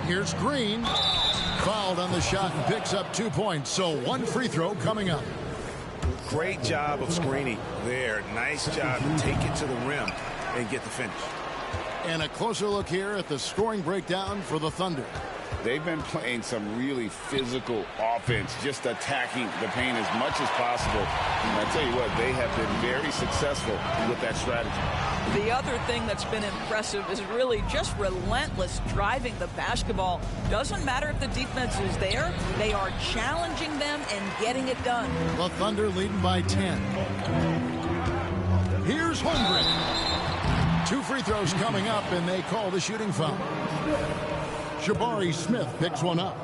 Speaker 1: Here's Green. Fouled on the shot and picks up 2 points. So 1 free throw coming up.
Speaker 4: Great job of screening there. Nice job to take it to the rim and get the finish.
Speaker 1: And a closer look here at the scoring breakdown for the Thunder.
Speaker 2: They've been playing some really physical offense, just attacking the paint as much as possible. And I tell you what, they have been very successful with that strategy.
Speaker 3: The other thing that's been impressive is really just relentless driving the basketball. Doesn't matter if the defense is there, they are challenging them and getting it done.
Speaker 1: The Thunder leading by 10. Here's Holmgren. 2 free throws coming up, and they call the shooting foul. Jabari Smith picks one up.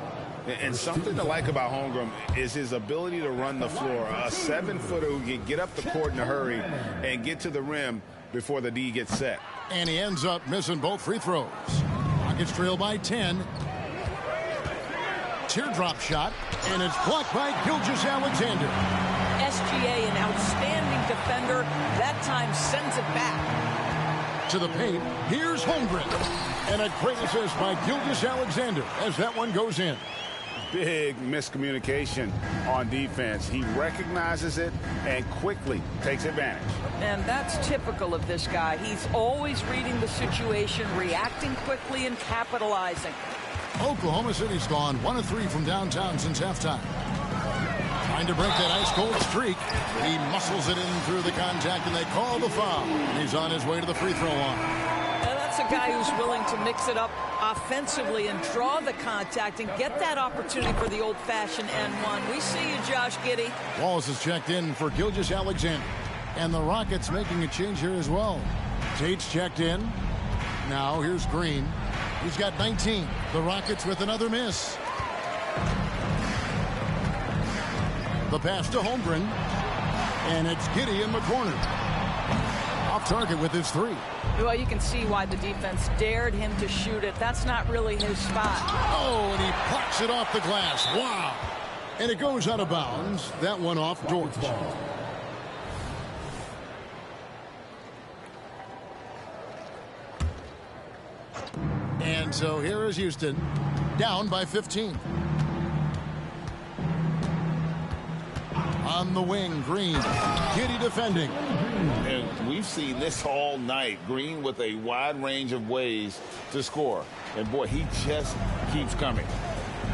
Speaker 2: And something to like about Holmgren is his ability to run the floor. A 7-footer who can get up the court in a hurry and get to the rim before the D gets set.
Speaker 1: And he ends up missing both free throws. Rockets trail by 10. Teardrop shot, and it's blocked by Gilgeous-Alexander.
Speaker 3: SGA, an outstanding defender, that time sends it back.
Speaker 1: To the paint, here's Holmgren. And a great assist by Gilgeous-Alexander as that one goes in.
Speaker 2: Big miscommunication on defense. He recognizes it and quickly takes advantage.
Speaker 3: And that's typical of this guy. He's always reading the situation, reacting quickly, and capitalizing.
Speaker 1: Oklahoma City's gone 1 of 3 from downtown since halftime. Trying to break that ice-cold streak. He muscles it in through the contact, and they call the foul. He's on his way to the free throw line.
Speaker 3: That's a guy who's willing to mix it up offensively and draw the contact and get that opportunity for the old-fashioned N1. We see you, Josh Giddey.
Speaker 1: Wallace is checked in for Gilgeous-Alexander. And the Rockets making a change here as well. Tate's checked in. Now here's Green. He's got 19. The Rockets with another miss. The pass to Holmgren. And it's Giddey in the corner. Off target with his 3.
Speaker 3: Well, you can see why the defense dared him to shoot it. That's not really his spot.
Speaker 1: Oh, and he plucks it off the glass. Wow. And it goes out of bounds. That one off George. And so here is Houston, down by 15. On the wing, Green. Giddey defending.
Speaker 2: And we've seen this all night. Green with a wide range of ways to score. And, boy, he just keeps coming.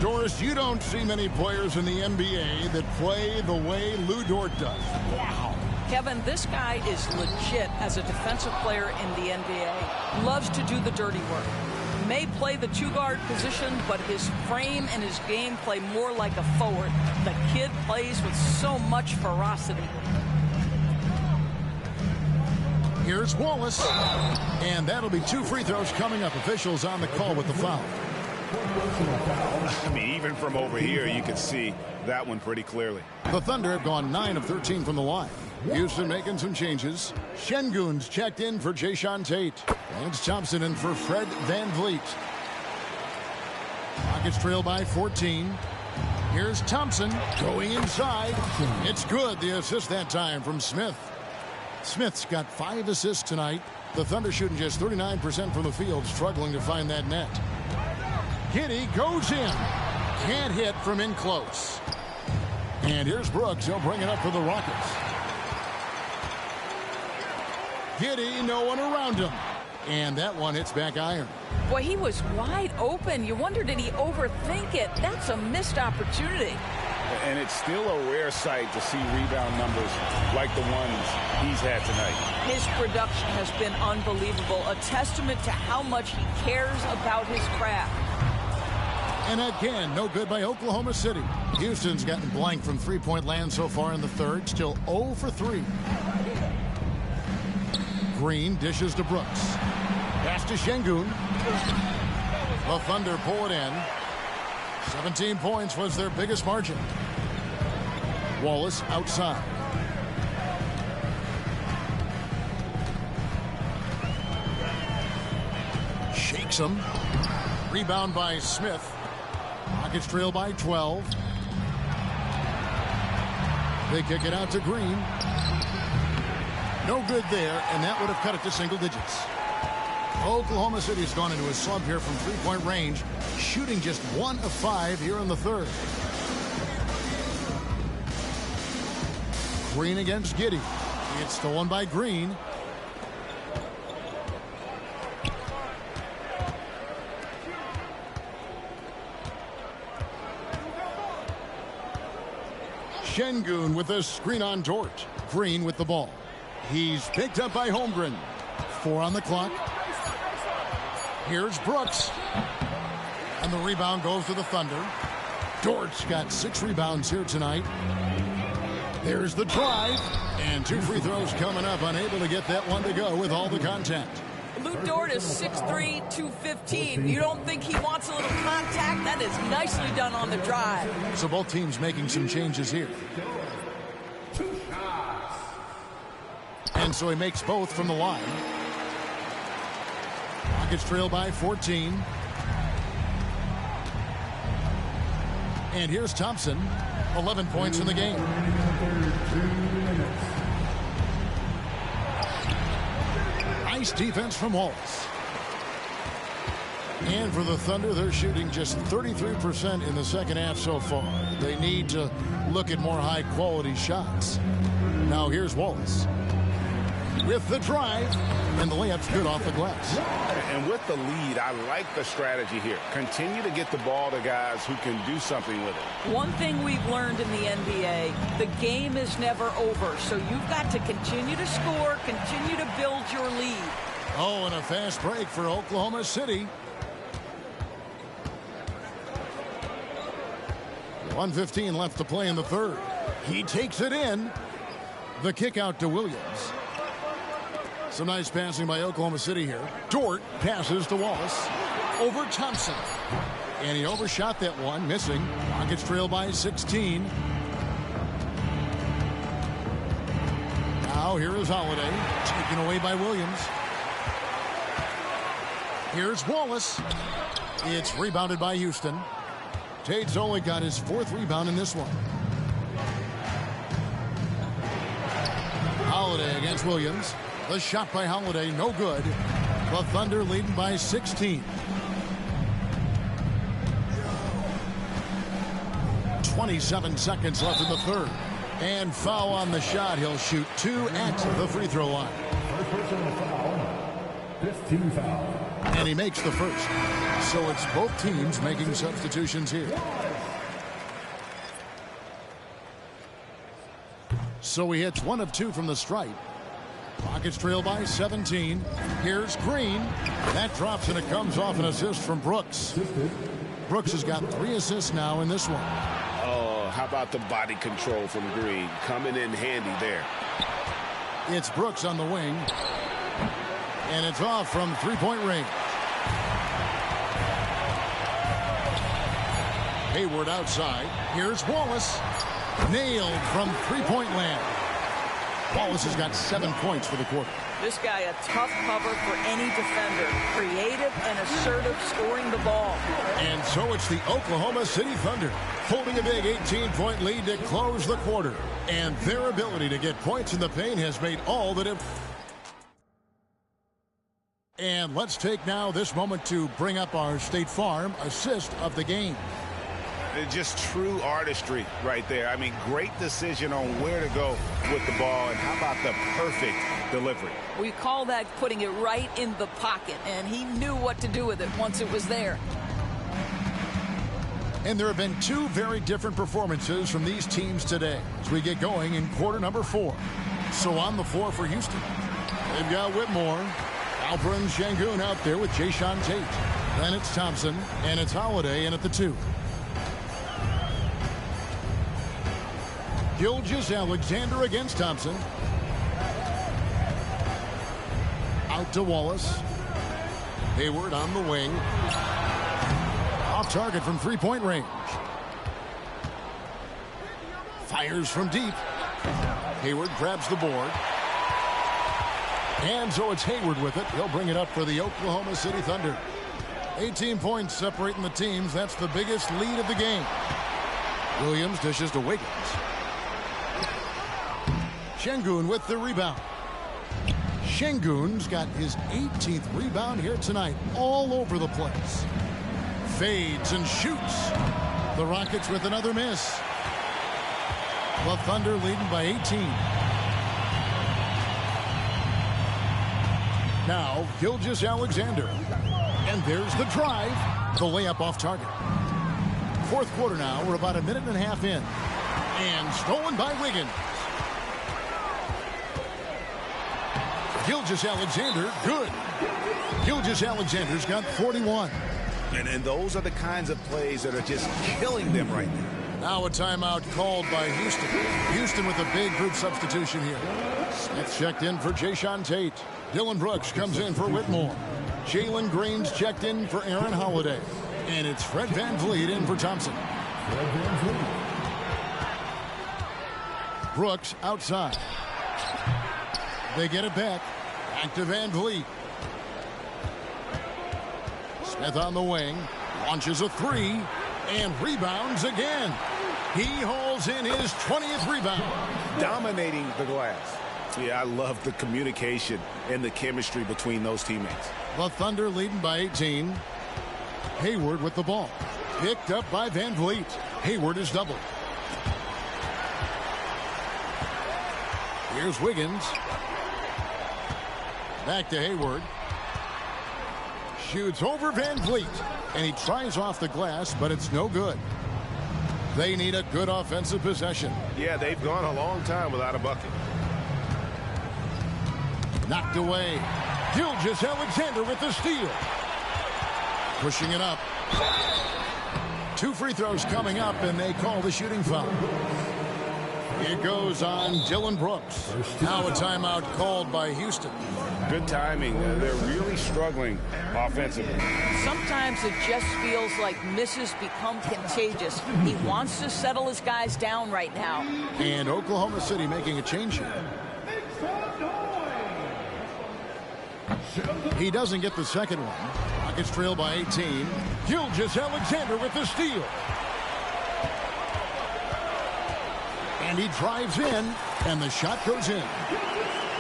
Speaker 1: Doris, you don't see many players in the NBA that play the way Lou Dort does. Wow.
Speaker 3: Kevin, this guy is legit as a defensive player in the NBA. Loves to do the dirty work. May play the two-guard position, but his frame and his game play more like a forward. The kid plays with so much ferocity.
Speaker 1: Here's Wallace. And that'll be 2 free throws coming up. Officials on the call with the foul.
Speaker 4: I mean, even from over here, you can see that one pretty clearly.
Speaker 1: The Thunder have gone 9 of 13 from the line. Houston making some changes. Şengün's checked in for Jayshawn Tate. And it's Thompson in for Fred VanVleet. Rockets trail by 14. Here's Thompson going inside. It's good. The assist that time from Smith. Smith's got 5 assists tonight. The Thunder shooting just 39% from the field, struggling to find that net. Giddey goes in. Can't hit from in close. And here's Brooks. He'll bring it up for the Rockets. Giddey, no one around him. And that one hits back iron.
Speaker 3: Boy, he was wide open. You wonder, did he overthink it? That's a missed opportunity.
Speaker 2: And it's still a rare sight to see rebound numbers like the ones he's had tonight.
Speaker 3: His production has been unbelievable. A testament to how much he cares about his craft.
Speaker 1: And again, no good by Oklahoma City. Houston's gotten blank from three-point land so far in the third. Still 0 for 3. Green dishes to Brooks. Pass to Şengün. The Thunder pull it in. 17 points was their biggest margin. Wallace outside. Shakes him. Rebound by Smith. Rockets trail by 12. They kick it out to Green. No good there, and that would have cut it to single digits. Oklahoma City's gone into a slump here from three-point range, shooting just 1 of 5 here in the third. Green against Giddey. It's stolen by Green. Şengün with a screen on Dort. Green with the ball. He's picked up by Holmgren. 4 on the clock. Here's Brooks. And the rebound goes to the Thunder. Dort's got 6 rebounds here tonight. There's the drive. And 2 free throws coming up. Unable to get that one to go with all the contact.
Speaker 3: Lou Dort is 6'3", 215. You don't think he wants a little contact? That is nicely done on the drive.
Speaker 1: So both teams making some changes here. And so he makes both from the line. Rockets trail by 14. And here's Thompson. 11 points in the game. Nice defense from Wallace. And for the Thunder, they're shooting just 33% in the second half so far. They need to look at more high-quality shots. Now here's Wallace. With the drive, and the layup's good off the glass.
Speaker 4: And with the lead, I like the strategy here. Continue to get the ball to guys who can do something with it.
Speaker 3: One thing we've learned in the NBA, the game is never over. So you've got to continue to score, continue to build your lead.
Speaker 1: Oh, and a fast break for Oklahoma City. 1:15 left to play in the third. He takes it in. The kick out to Williams. Some nice passing by Oklahoma City here. Dort passes to Wallace. Over Thompson. And he overshot that one, missing. Rockets trail by 16. Now here is Holiday. Taken away by Williams. Here's Wallace. It's rebounded by Houston. Tate's only got his 4th rebound in this one. Holiday against Williams. The shot by Holiday, no good. The Thunder leading by 16. 27 seconds left in the third. And foul on the shot. He'll shoot 2 at the free throw line.
Speaker 5: First personal foul. 15 foul.
Speaker 1: And he makes the first. So it's both teams making substitutions here. So he hits 1 of 2 from the stripe. Rockets trail by 17. Here's Green. That drops and it comes off an assist from Brooks. Brooks has got 3 assists now in this one.
Speaker 4: Oh, how about the body control from Green? Coming in handy there.
Speaker 1: It's Brooks on the wing. And it's off from three-point range. Hayward outside. Here's Wallace. Nailed from three-point land. Wallace has got 7 points for the quarter.
Speaker 3: This guy a tough cover for any defender. Creative and assertive scoring the ball.
Speaker 1: And so it's the Oklahoma City Thunder holding a big 18-point lead to close the quarter. And their ability to get points in the paint has made all the difference. And let's take now this moment to bring up our State Farm assist of the game.
Speaker 4: It's just true artistry right there. I mean, great decision on where to go with the ball, and how about the perfect delivery?
Speaker 3: We call that putting it right in the pocket, and he knew what to do with it once it was there.
Speaker 1: And there have been 2 very different performances from these teams today as we get going in quarter number 4. So on the floor for Houston, they've got Whitmore, Alperen Sengun out there with Jayshawn Tate. Then it's Thompson, and it's Holiday in at the 2. Gilgeous-Alexander against Thompson. Out to Wallace. Hayward on the wing. Off target from three-point range. Fires from deep. Hayward grabs the board. And so it's Hayward with it. He'll bring it up for the Oklahoma City Thunder. 18 points separating the teams. That's the biggest lead of the game. Williams dishes to Wiggins. Sengun with the rebound. Sengun's got his 18th rebound here tonight, all over the place. Fades and shoots. The Rockets with another miss. The Thunder leading by 18. Now, Gilgeous-Alexander. And there's the drive. The layup off target. Fourth quarter now. We're about a minute and a half in. And stolen by Wiggins. Gilgeous-Alexander, good. Gilgeous-Alexander's got 41.
Speaker 4: And those are the kinds of plays that are just killing them right now.
Speaker 1: Now a timeout called by Houston. Houston with a big group substitution here. Smith checked in for Jayshawn Tate. Dylan Brooks comes in for Whitmore. Jalen Green's checked in for Aaron Holiday. And it's Fred VanVleet in for Thompson. Brooks outside. They get it back. Back to VanVleet. Smith on the wing. Launches a 3. And rebounds again. He hauls in his 20th rebound.
Speaker 4: Dominating the glass. Yeah, I love the communication and the chemistry between those teammates.
Speaker 1: The Thunder leading by 18. Hayward with the ball. Picked up by VanVleet. Hayward is doubled. Here's Wiggins. Back to Hayward. Shoots over VanVleet. And he tries off the glass, but it's no good. They need a good offensive possession.
Speaker 4: Yeah, they've gone a long time without a bucket.
Speaker 1: Knocked away. Gilgeous-Alexander with the steal. Pushing it up. 2 free throws coming up, and they call the shooting foul. It goes on Dylan Brooks. Now a timeout called by Houston.
Speaker 4: Good timing. They're really struggling offensively.
Speaker 3: Sometimes it just feels like misses become contagious. He wants to settle his guys down right now.
Speaker 1: And Oklahoma City making a change here. He doesn't get the second one. Rockets trail by 18. Gilgeous-Alexander with the steal. And he drives in, and the shot goes in.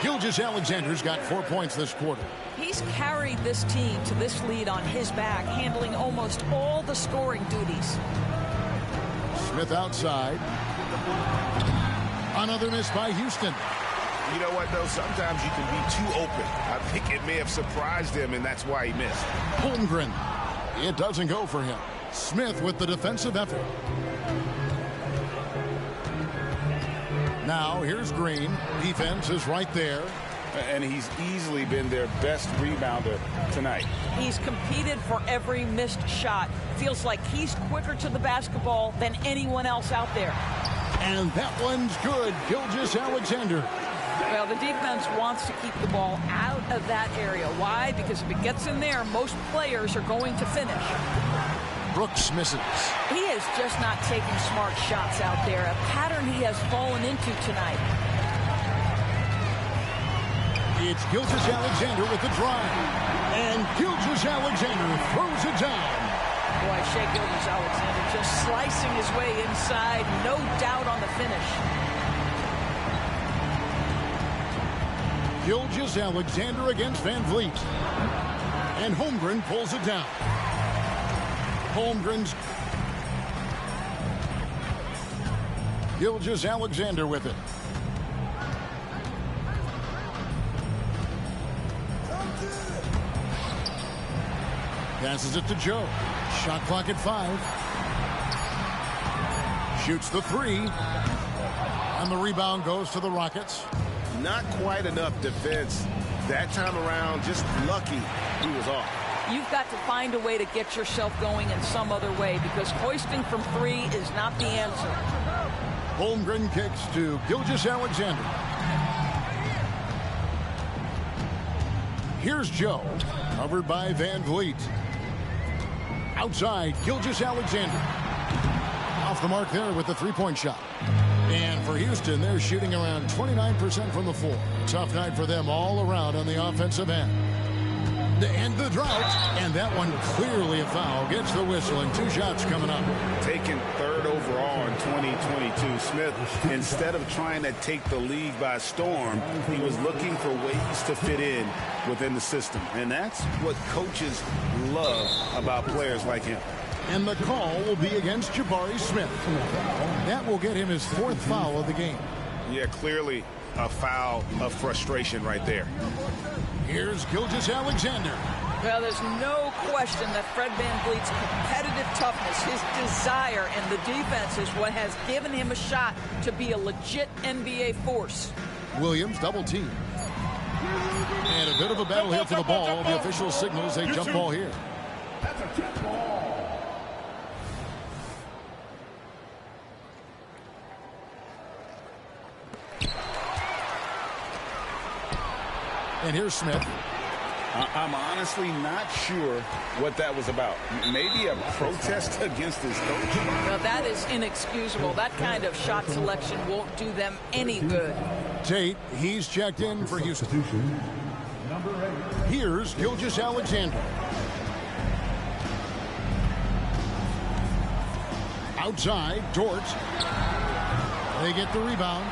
Speaker 1: Gilgeous-Alexander's got 4 points this quarter.
Speaker 3: He's carried this team to this lead on his back, handling almost all the scoring duties.
Speaker 1: Smith outside. Another miss by Houston.
Speaker 4: You know what, though? Sometimes you can be too open. I think it may have surprised him, and that's why he missed.
Speaker 1: Holmgren. It doesn't go for him. Smith with the defensive effort. Now, here's Green. Defense is right there.
Speaker 2: And he's easily been their best rebounder tonight.
Speaker 3: He's competed for every missed shot. Feels like he's quicker to the basketball than anyone else out there.
Speaker 1: And that one's good. Gilgeous-Alexander.
Speaker 3: Well, the defense wants to keep the ball out of that area. Why? Because if it gets in there, most players are going to finish.
Speaker 1: Brooks misses.
Speaker 3: He is just not taking smart shots out there, a pattern he has fallen into tonight.
Speaker 1: It's Gilgeous-Alexander with the drive. And Gilgeous-Alexander throws it down.
Speaker 3: Boy, Shai Gilgeous-Alexander just slicing his way inside. No doubt on the finish.
Speaker 1: Gilgeous-Alexander against Van Vliet. And Holmgren pulls it down. Holmgren's Gilgeous-Alexander with it. Passes it to Joe. Shot clock at 5. Shoots the 3. And the rebound goes to the Rockets.
Speaker 4: Not quite enough defense that time around. Just lucky he was off.
Speaker 3: You've got to find a way to get yourself going in some other way, because hoisting from 3 is not the answer.
Speaker 1: Holmgren kicks to Gilgeous-Alexander. Here's Joe, covered by Van Vliet. Outside, Gilgeous-Alexander. Off the mark there with the three-point shot. And for Houston, they're shooting around 29% from the floor. Tough night for them all around on the offensive end. To end the drought, and that one clearly a foul. Gets the whistle, and 2 shots coming up.
Speaker 2: Taken 3rd overall in 2022, Smith, instead of trying to take the league by storm, he was looking for ways to fit in within the system. And that's what coaches love about players like him.
Speaker 1: And the call will be against Jabari Smith. That will get him his 4th foul of the game.
Speaker 2: Yeah, clearly a foul of frustration right there.
Speaker 1: Here's Gilgeous-Alexander.
Speaker 3: Well, there's no question that Fred VanVleet's competitive toughness, his desire, and the defense is what has given him a shot to be a legit NBA force.
Speaker 1: Williams double team. And a bit of a battle here for the ball. The official signals a jump ball here.
Speaker 5: That's a jump ball.
Speaker 1: And here's Smith.
Speaker 2: I'm honestly not sure what that was about. Maybe a protest against his coach.
Speaker 3: Now, that is inexcusable. That kind of shot selection won't do them any good.
Speaker 1: Tate, he's checked in for Houston. Here's Gilgeous-Alexander. Outside, Dort. They get the rebound.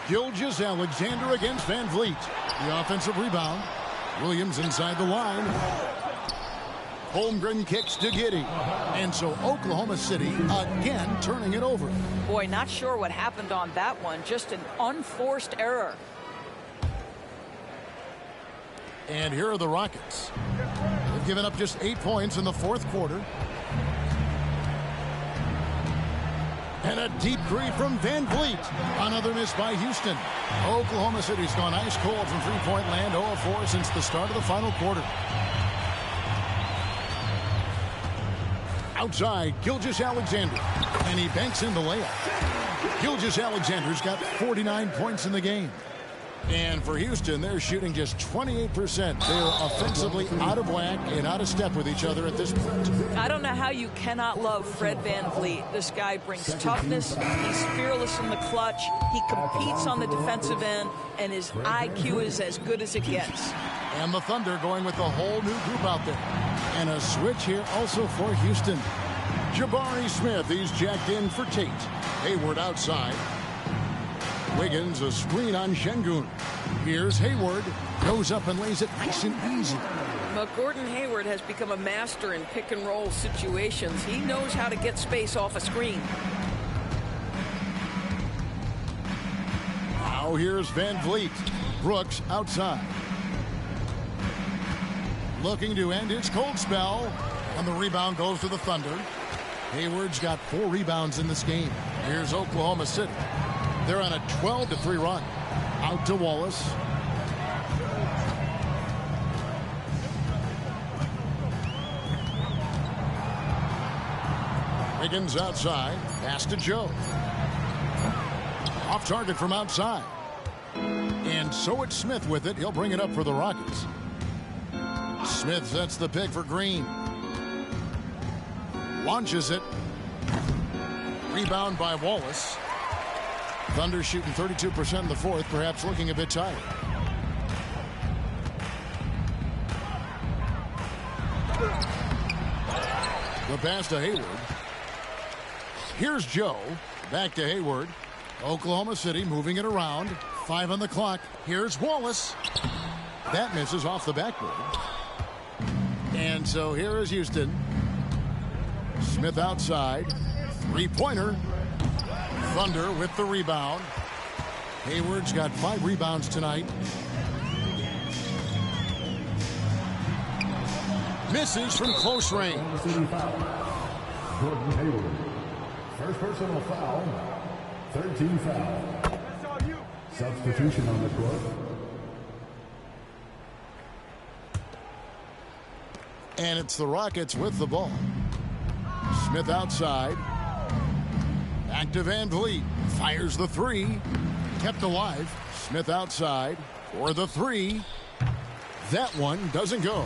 Speaker 1: Gilgeous-Alexander against Van Vliet. The offensive rebound. Williams inside the line. Holmgren kicks to Giddey. And so Oklahoma City again turning it over.
Speaker 3: Boy, not sure what happened on that one. Just an unforced error.
Speaker 1: And here are the Rockets. They've given up just 8 points in the 4th quarter. And a deep three from Van Vliet. Another miss by Houston. Oklahoma City's gone ice cold from three-point land, 0 of 4 since the start of the final quarter. Outside, Gilgeous-Alexander. And he banks in the layup. Gilgeous-Alexander's got 49 points in the game. And for Houston, they're shooting just 28%. They're offensively out of whack and out of step with each other at this point.
Speaker 3: I don't know how you cannot love Fred VanVleet. This guy brings toughness. He's fearless in the clutch. He competes on the defensive end, and his IQ is as good as it gets.
Speaker 1: And the Thunder going with a whole new group out there. And a switch here also for Houston. Jabari Smith, he's jacked in for Tate. Hayward outside. Wiggins, a screen on Şengün. Here's Hayward. Goes up and lays it nice and easy.
Speaker 3: Well, Gordon Hayward has become a master in pick-and-roll situations. He knows how to get space off a screen.
Speaker 1: So here's Van Vliet. Brooks outside. Looking to end his cold spell. And the rebound goes to the Thunder. Hayward's got 4 rebounds in this game. Here's Oklahoma City. They're on a 12-3 run. Out to Wallace. Higgins outside. Pass to Joe. Off target from outside. And so it's Smith with it. He'll bring it up for the Rockets. Smith sets the pick for Green. Launches it. Rebound by Wallace. Thunder shooting 32% in the fourth, perhaps looking a bit tired. The pass to Hayward. Here's Joe. Back to Hayward. Oklahoma City moving it around. 5 on the clock. Here's Wallace. That misses off the backboard. And so here is Houston. Smith outside. 3-pointer. Thunder with the rebound. Hayward's got 5 rebounds tonight. Misses from close range.
Speaker 5: Gordon Hayward. First personal foul. 13 foul. Substitution on the court.
Speaker 1: And it's the Rockets with the ball. Smith outside. Back to Van Vliet. Fires the 3. Kept alive. Smith outside for the 3. That one doesn't go.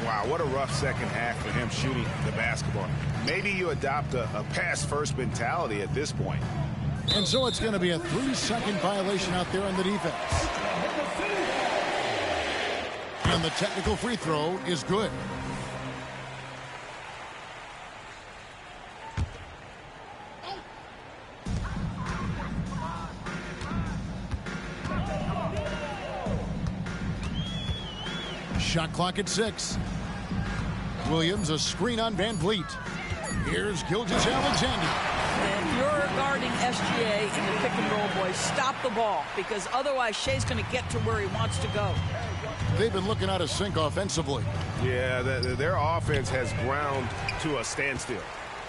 Speaker 4: Wow, what a rough second half for him shooting the basketball. Maybe you adopt a pass-first mentality at this point.
Speaker 1: And so it's going to be a 3-second violation out there on the defense. And the technical free throw is good. Shot clock at 6. Williams, a screen on Van Vliet. Here's Gilgeous-Alexander.
Speaker 3: If you're guarding SGA in the pick and roll, boys, stop the ball, because otherwise Shea's going to get to where he wants to go.
Speaker 1: They've been looking out of sync offensively.
Speaker 4: Yeah, their offense has ground to a standstill.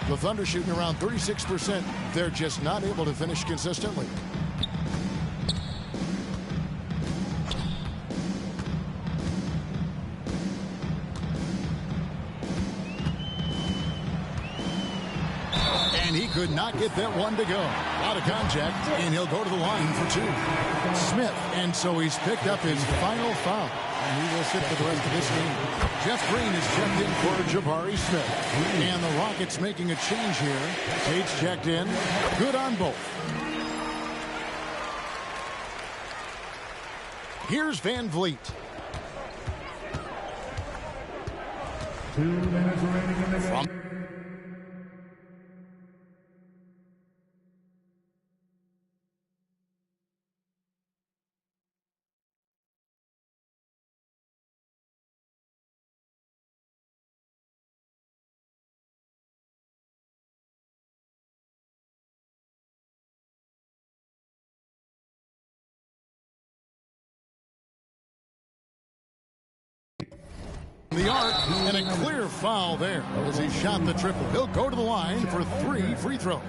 Speaker 1: The Thunder shooting around 36%. They're just not able to finish consistently. And he could not get that one to go. Out of contact, and he'll go to the line for 2. Smith, and so he's picked up his final foul. And he will sit for the rest of this game. Jeff Green is checked in for Jabari Smith. And the Rockets making a change here. Tate's checked in. Good on both. Here's Van Vliet.
Speaker 5: 2 minutes remaining in the game.
Speaker 1: The arc, and a clear foul there as he shot the triple. He'll go to the line for 3 free throws.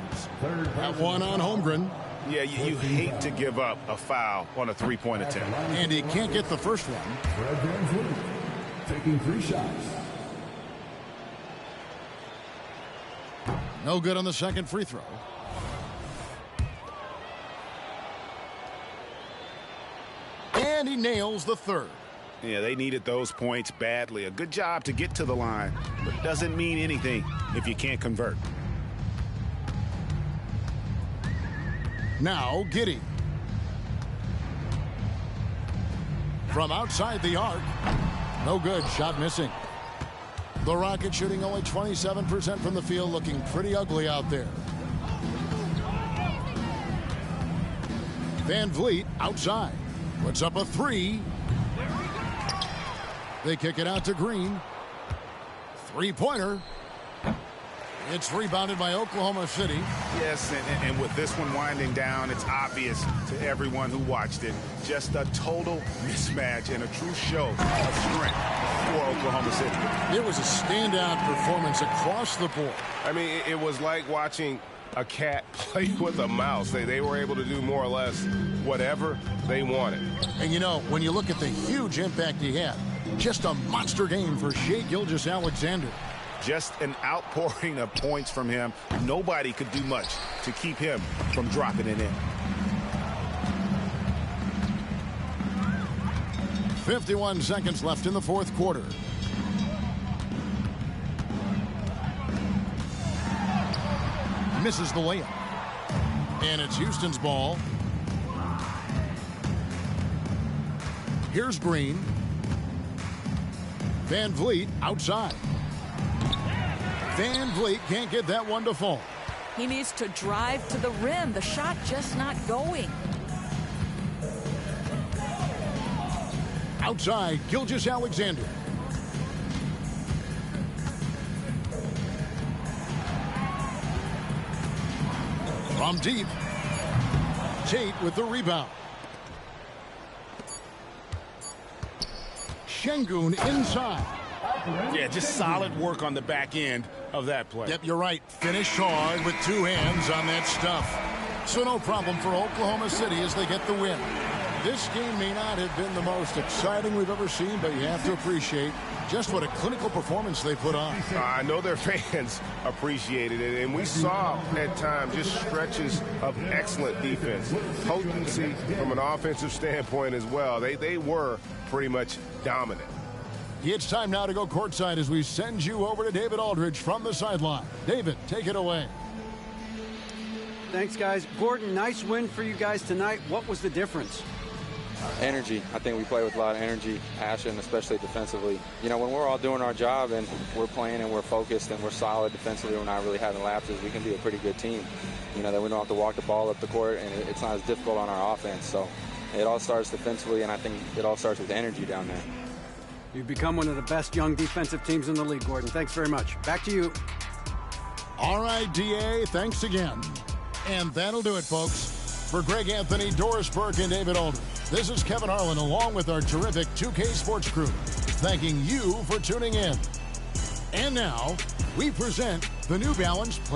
Speaker 1: That one on Holmgren.
Speaker 4: Yeah, you hate to give up a foul on a 3-point attempt.
Speaker 1: And he can't get the first one.
Speaker 5: Fred Van Vliet taking 3 shots.
Speaker 1: No good on the second free throw. And he nails the third.
Speaker 4: Yeah, they needed those points badly. A good job to get to the line, but it doesn't mean anything if you can't convert.
Speaker 1: Now Giddey. From outside the arc. No good. Shot missing. The Rockets shooting only 27% from the field, looking pretty ugly out there. Van Vliet outside. Puts up a 3. They kick it out to Green. 3-pointer. It's rebounded by Oklahoma City.
Speaker 7: Yes, and with this one winding down, it's obvious to everyone who watched it. Just a total mismatch and a true show of strength for Oklahoma City.
Speaker 1: It was a standout performance across the board.
Speaker 4: I mean, it was like watching a cat play with a mouse. They were able to do more or less whatever they wanted.
Speaker 1: And you know, when you look at the huge impact he had, just a monster game for Shai Gilgeous-Alexander.
Speaker 7: Just an outpouring of points from him. Nobody could do much to keep him from dropping it in.
Speaker 1: 51 seconds left in the fourth quarter. Misses the layup. And it's Houston's ball. Here's Green. Van Vliet outside. Van Vliet can't get that one to fall.
Speaker 3: He needs to drive to the rim. The shot just not going.
Speaker 1: Outside, Gilgeous-Alexander. From deep, Tate with the rebound. Şengün inside.
Speaker 7: Yeah, just solid work on the back end of that play.
Speaker 1: Yep, you're right. Finished hard with two hands on that stuff. So no problem for Oklahoma City as they get the win. This game may not have been the most exciting we've ever seen, but you have to appreciate just what a clinical performance they put on.
Speaker 4: I know their fans appreciated it, and we saw at times just stretches of excellent defense. Potency from an offensive standpoint as well. They were pretty much dominant.
Speaker 1: It's time now to go courtside as we send you over to David Aldridge from the sideline. David, take it away.
Speaker 6: Thanks, guys. Gordon, nice win for you guys tonight. What was the difference?
Speaker 8: Energy. I think we play with a lot of energy, passion, especially defensively. You know, when we're all doing our job and we're playing and we're focused and we're solid defensively, we're not really having lapses, we can be a pretty good team. You know, that we don't have to walk the ball up the court, and it's not as difficult on our offense. So it all starts defensively, and I think it all starts with energy down there.
Speaker 6: You've become one of the best young defensive teams in the league, Gordon. Thanks very much. Back to you.
Speaker 1: All right, DA, thanks again. And that'll do it, folks. For Greg Anthony, Doris Burke, and David Aldridge, this is Kevin Harlan along with our terrific 2K Sports crew, thanking you for tuning in. And now, we present the New Balance Play